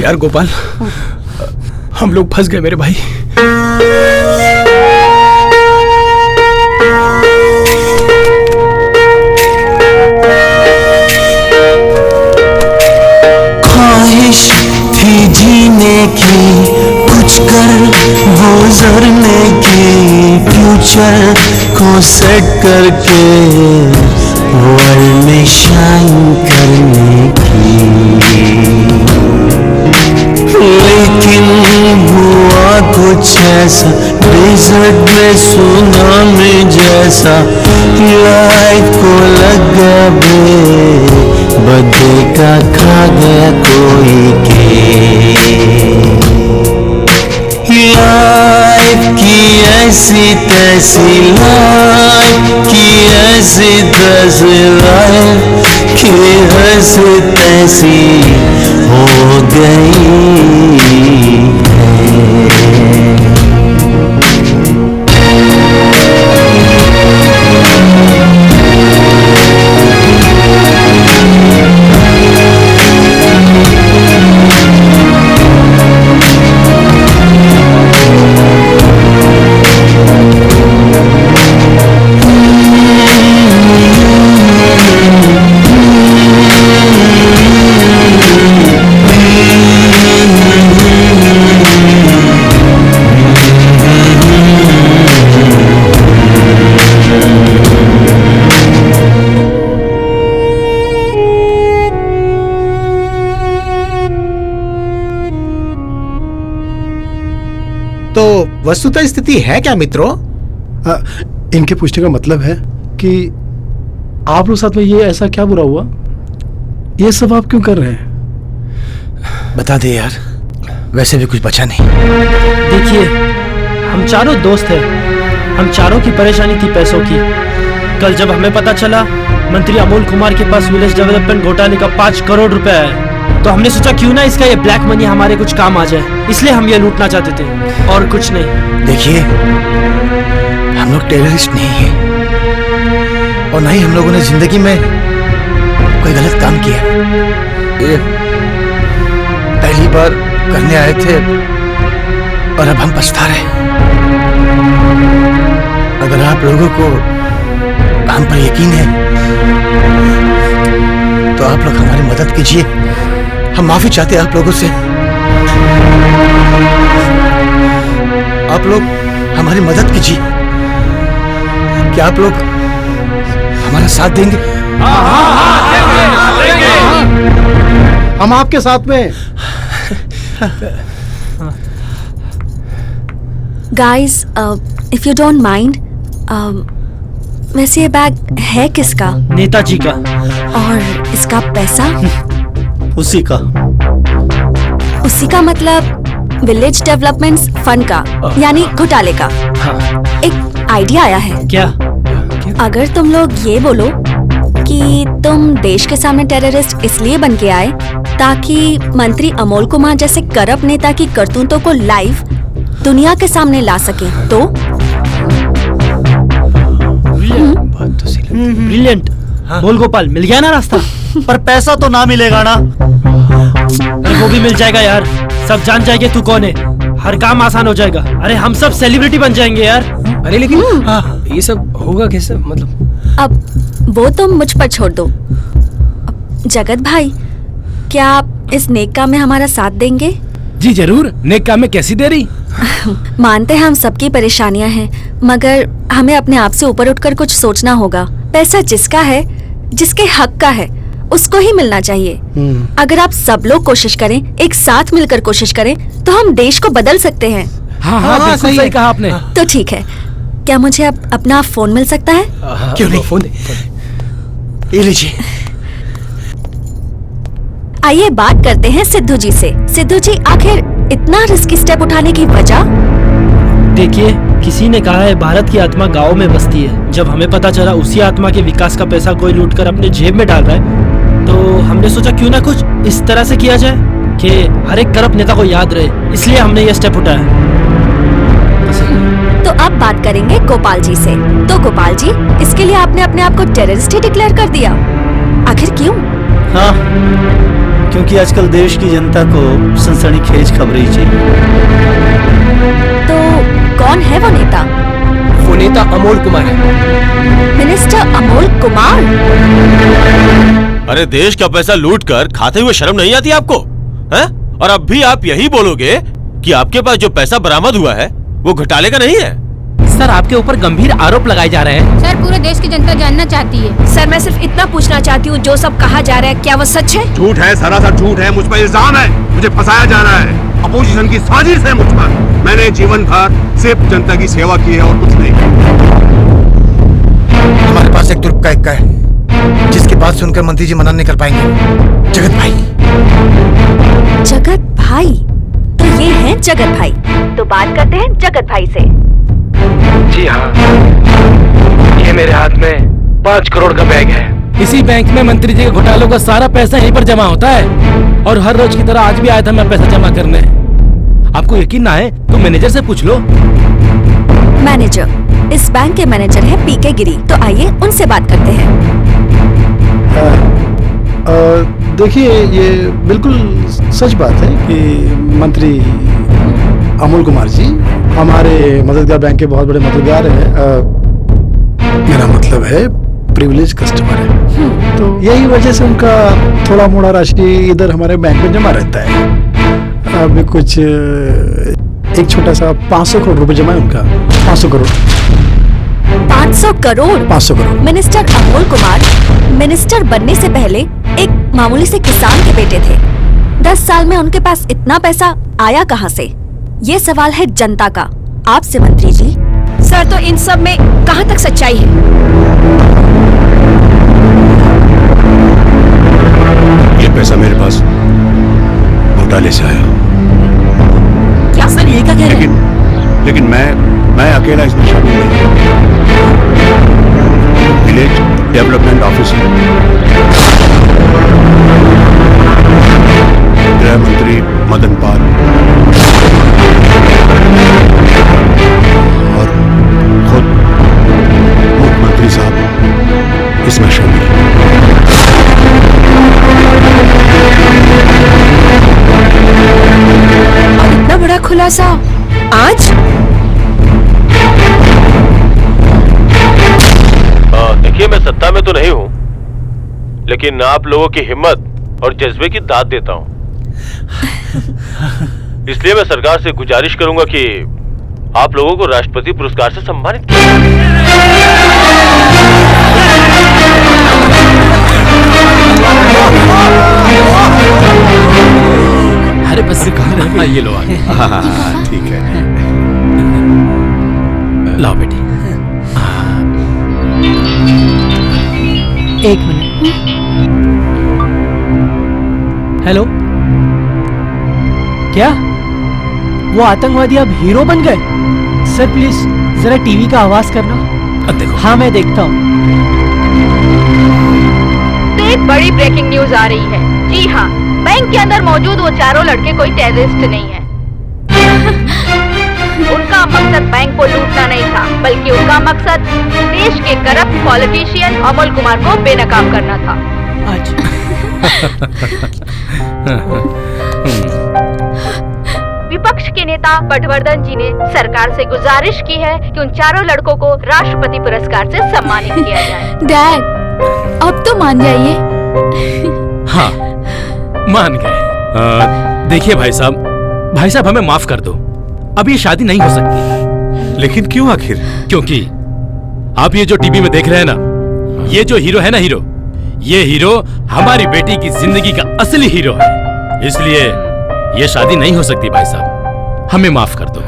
यार गोपाल, हम लोग फंस गए मेरे भाई। ख्वाहिश थी जीने की, कुछ कर गुजरने की, फ्यूचर को सेट करके वर्ल्ड में शाइन करने की। लेकिन हुआ कुछ ऐसा, डेजर्ट में सुनामी जैसा, लाइफ को लगा बदे का खा गया कोई के। लाइफ की ऐसी तैसी, लाइफ की ऐसी तैसी, लाइफ की ऐसी तैसी हो गई है। वस्तुतः स्थिति है क्या मित्रों? इनके पूछने का मतलब है कि आप लोग साथ में ये ऐसा क्या बुरा हुआ? ये सब आप क्यों कर रहे हैं? बता दे यार, वैसे भी कुछ बचा नहीं। देखिए, हम चारों दोस्त हैं, हम चारों की परेशानी थी पैसों की। कल जब हमें पता चला मंत्री अमोल कुमार के पास विलेज डेवलपमेंट घोटाले का 5 करोड़ रुपए है, तो हमने सोचा क्यों ना इसका ये ब्लैक मनी हमारे कुछ काम आ जाए, इसलिए हम ये लूटना चाहते थे और कुछ नहीं। देखिए, हम लोग टेररिस्ट नहीं हैं और ना ही हम लोगों ने जिंदगी में कोई गलत काम किया। ये पहली बार करने आए थे और अब हम पछता रहे। अगर आप लोगों को हम पर यकीन है तो आप लोग हमारी मदद कीजिए। हम माफी चाहते हैं आप लोगों से। आप लोग हमारी मदद कीजिए। क्या आप लोग हमारा साथ देंगे? हम आपके साथ में। Guys, if you don't mind, वैसे ये बैग है किसका? नेताजी का। और इसका पैसा? उसी का। उसी का मतलब विलेज डेवलपमेंट्स फंड का, यानी घोटाले का। एक आइडिया आया है। क्या? अगर तुम लोग ये बोलो कि तुम देश के सामने टेररिस्ट इसलिए बन के आए ताकि मंत्री अमोल कुमार जैसे करप्ट नेता की करतूतों को लाइव दुनिया के सामने ला सके, तो ब्रिलियंट। बोल गोपाल, मिल गया ना रास्ता? पर पैसा तो ना मिलेगा ना? अरे वो भी मिल जाएगा यार, सब जान जाएंगे तू कौन है, हर काम आसान हो जाएगा। अरे हम सब सेलिब्रिटी बन जाएंगे यार। अरे लेकिन ये सब होगा कैसे? मतलब अब वो तुम मुझ पर छोड़ दो। जगत भाई, क्या आप इस नेक काम में हमारा साथ देंगे? जी जरूर। नेक काम में कैसी देरी? मानते हैं हम सबकी परेशानियां हैं, मगर हमें अपने आप से ऊपर उठकर कुछ सोचना होगा। पैसा जिसका है, जिसके हक का है, उसको ही मिलना चाहिए। अगर आप सब लोग कोशिश करें, एक साथ मिलकर कोशिश करें, तो हम देश को बदल सकते हैं। हाँ, बिल्कुल सही कहा आपने। तो ठीक है, क्या मुझे अब अपना फोन मिल सकता है? क्यों नहीं? फोन ये लीजिए। आइए बात करते हैं सिद्धू जी से। सिद्धू जी, आखिर इतना रिस्की स्टेप उठाने की वजह? देखिए, किसी ने कहा है भारत की आत्मा गाँव में बसती है। जब हमें पता चला उसी आत्मा के विकास का पैसा कोई लूटकर अपने जेब में डाल रहा है, तो हमने सोचा क्यों ना कुछ इस तरह से किया जाए कि हर एक करप्ट नेता को याद रहे, इसलिए हमने ये स्टेप उठाया। अब बात करेंगे गोपाल जी से। तो गोपाल जी, इसके लिए आपने अपने आप को टेररिस्ट ही डिक्लेयर कर दिया, आखिर क्यों? हाँ, क्योंकि आजकल देश की जनता को सनसनीखेज खबरें ही चाहिए। तो कौन है वो नेता? वो नेता अमोल कुमार है। मिनिस्टर अमोल कुमार? अरे देश का पैसा लूट कर खाते हुए शर्म नहीं आती आपको, हैं? और अब भी आप यही बोलोगे कि आपके पास जो पैसा बरामद हुआ है वो घोटाले का नहीं है? सर, आपके ऊपर गंभीर आरोप लगाए जा रहे हैं। सर, पूरे देश की जनता जानना चाहती है। सर, मैं सिर्फ इतना पूछना चाहती हूँ, जो सब कहा जा रहा है क्या वो सच है? झूठ है, सरासर झूठ है। मुझ पर इल्जाम है, मुझे फंसाया जा रहा है। अपोजिशन की साजिश है मुझ पर। मैंने जीवन भर सिर्फ जनता की सेवा की है और कुछ नहीं। हमारे पास एक तुर्क का इक्का है जिसकी बात सुनकर मंत्री जी मना नहीं कर पाएंगे। जगत भाई। जगत भाई? तो ये हैं जगत भाई। तो बात करते हैं जगत भाई से। जी हाँ, ये मेरे हाथ में 5 करोड़ का बैग है। इसी बैंक में मंत्री जी के घोटालों का सारा पैसा यहीं पर जमा होता है और हर रोज की तरह आज भी आया था मैं पैसा जमा करने। आपको यकीन ना है तो मैनेजर से पूछ लो। मैनेजर? इस बैंक के मैनेजर हैं पीके गिरी, तो आइए उनसे बात करते हैं। देखिए, ये बिल्कुल सच बात है कि मंत्री अमोल कुमार जी हमारे मददगार बैंक के बहुत बड़े मददगार हैं। मेरा मतलब है प्रिविलेज कस्टमर है, तो यही वजह से उनका थोड़ा मोड़ा राशि इधर हमारे बैंक में जमा रहता है। अभी कुछ एक छोटा सा 500 करोड़ रुपए जमा है उनका। 500 करोड़। 500 करोड़? 500 करोड़। मिनिस्टर अमोल कुमार मिनिस्टर बनने से पहले एक मामूली से किसान के बेटे थे। 10 साल में उनके पास इतना पैसा आया कहां से? ये सवाल है जनता का, आपसे मंत्री जी। सर, तो इन सब में कहां तक सच्चाई है? ये पैसा मेरे पास घोटाले से आया। क्या सर, ये क्या कह रहे हैं? लेकिन मैं अकेला इसमें शामिल नहीं। विलेज डेवलपमेंट ऑफिसर, गृह मंत्री मदन पाल और खुद मुख्यमंत्री साहब इसमें शामिल हैं। और इतना बड़ा खुलासा आज? देखिए, मैं सत्ता में तो नहीं हूँ, लेकिन आप लोगों की हिम्मत और जज्बे की दाद देता हूँ। इसलिए मैं सरकार से गुजारिश करूंगा कि आप लोगों को राष्ट्रपति पुरस्कार से सम्मानित किया। अरे बस से कहाँ रह गए? ये लो आगे। हाँ, ठीक है। लाओ बेटी। एक मिनट। हेलो, क्या वो आतंकवादी अब हीरो बन गए? सर प्लीज जरा टीवी का आवाज करना। अब देखो। हाँ, मैं देखता हूँ। एक बड़ी ब्रेकिंग न्यूज आ रही है। जी हाँ, बैंक के अंदर मौजूद वो चारों लड़के कोई टेररिस्ट नहीं है। उनका मकसद बैंक को लूटना नहीं था, बल्कि उनका मकसद देश के करप्ट पॉलिटिशियन अमोल कुमार को बेनकाब करना था। विपक्ष के नेता पटवर्धन जी ने सरकार से गुजारिश की है कि उन चारों लड़कों को राष्ट्रपति पुरस्कार से सम्मानित किया जाए। डैड, अब तो मान जाइए। हाँ, मान गए। देखिए भाई साहब हमें माफ कर दो। अब ये शादी नहीं हो सकती। लेकिन क्यों आखिर? क्योंकि आप ये जो टीवी में देख रहे हैं ना, ये जो हीरो है ना, ये हीरो हमारी बेटी की जिंदगी का असली हीरो है। इसलिए ये शादी नहीं हो सकती भाई साहब, हमें माफ कर दो।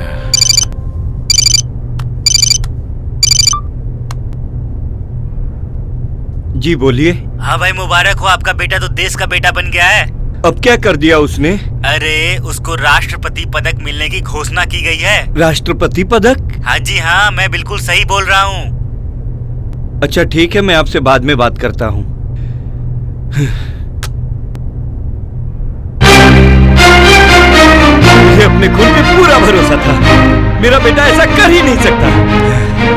जी बोलिए। हाँ भाई, मुबारक हो, आपका बेटा तो देश का बेटा बन गया है। अब क्या कर दिया उसने? अरे, उसको राष्ट्रपति पदक मिलने की घोषणा की गई है। राष्ट्रपति पदक? हाँ जी हाँ, मैं बिल्कुल सही बोल रहा हूँ। अच्छा ठीक है, मैं आपसे बाद में बात करता हूँ। मुझे अपने खून पे पूरा भरोसा था। मेरा बेटा ऐसा कर ही नहीं सकता।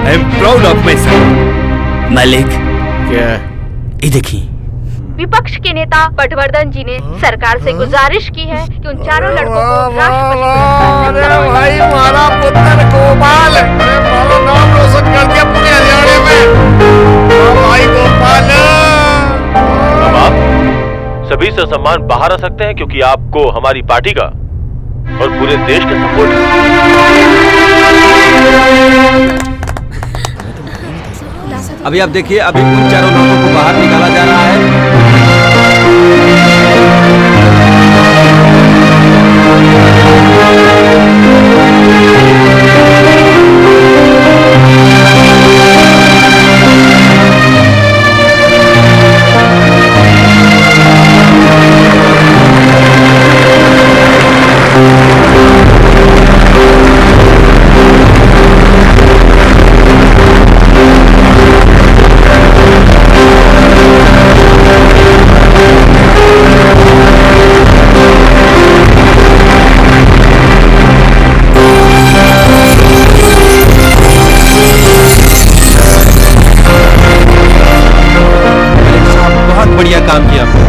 I am proud of my son. मालिक, क्या? ये देखिए, विपक्ष के नेता पटवर्धन जी ने सरकार से गुजारिश की है कि उन चारों लड़कों को राष्ट्रपति पुरस्कार से अरे भाई हमारा पुत्र गोपाल, हमारा नाम रोशन कर दिया पूरे हरियाणा में। भाई गोपाल, अब आप सभी से सम्मान बाहर आ सकते हैं क्योंकि आपको हमारी पार्टी का और पूरे देश का सपोर्ट है। अभी आप देखिए, अभी उन चारों लोगों को बाहर निकाला जा रहा है। बढ़िया काम किया आपने।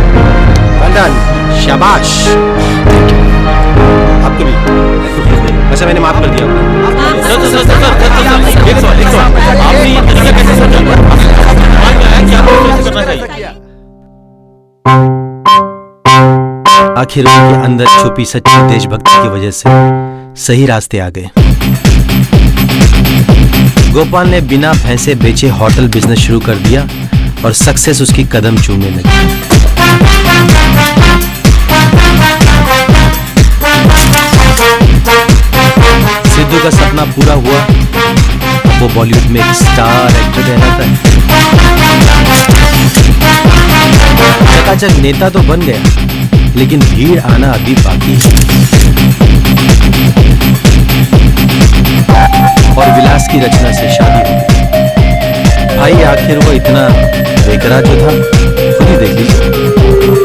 शाबाश। आपको भी। वैसे मैंने माफ कर दिया। आपने ये तरीका कैसे समझा? आखिर उनके अंदर छुपी सच्ची देशभक्ति की वजह से सही रास्ते आ गए। गोपाल ने बिना पैसे बेचे होटल बिजनेस शुरू कर दिया और सक्सेस उसकी कदम चूमने लगी। सिद्धू का सपना पूरा हुआ, वो बॉलीवुड में एक स्टार एक्टर कहलाता है। चकाचक नेता तो बन गया, लेकिन भीड़ आना अभी बाकी है। और विलास की रचना से शादी हो गई। भाई आखिर वो इतना बेकरार जो था, खुद ही देख लीजिए।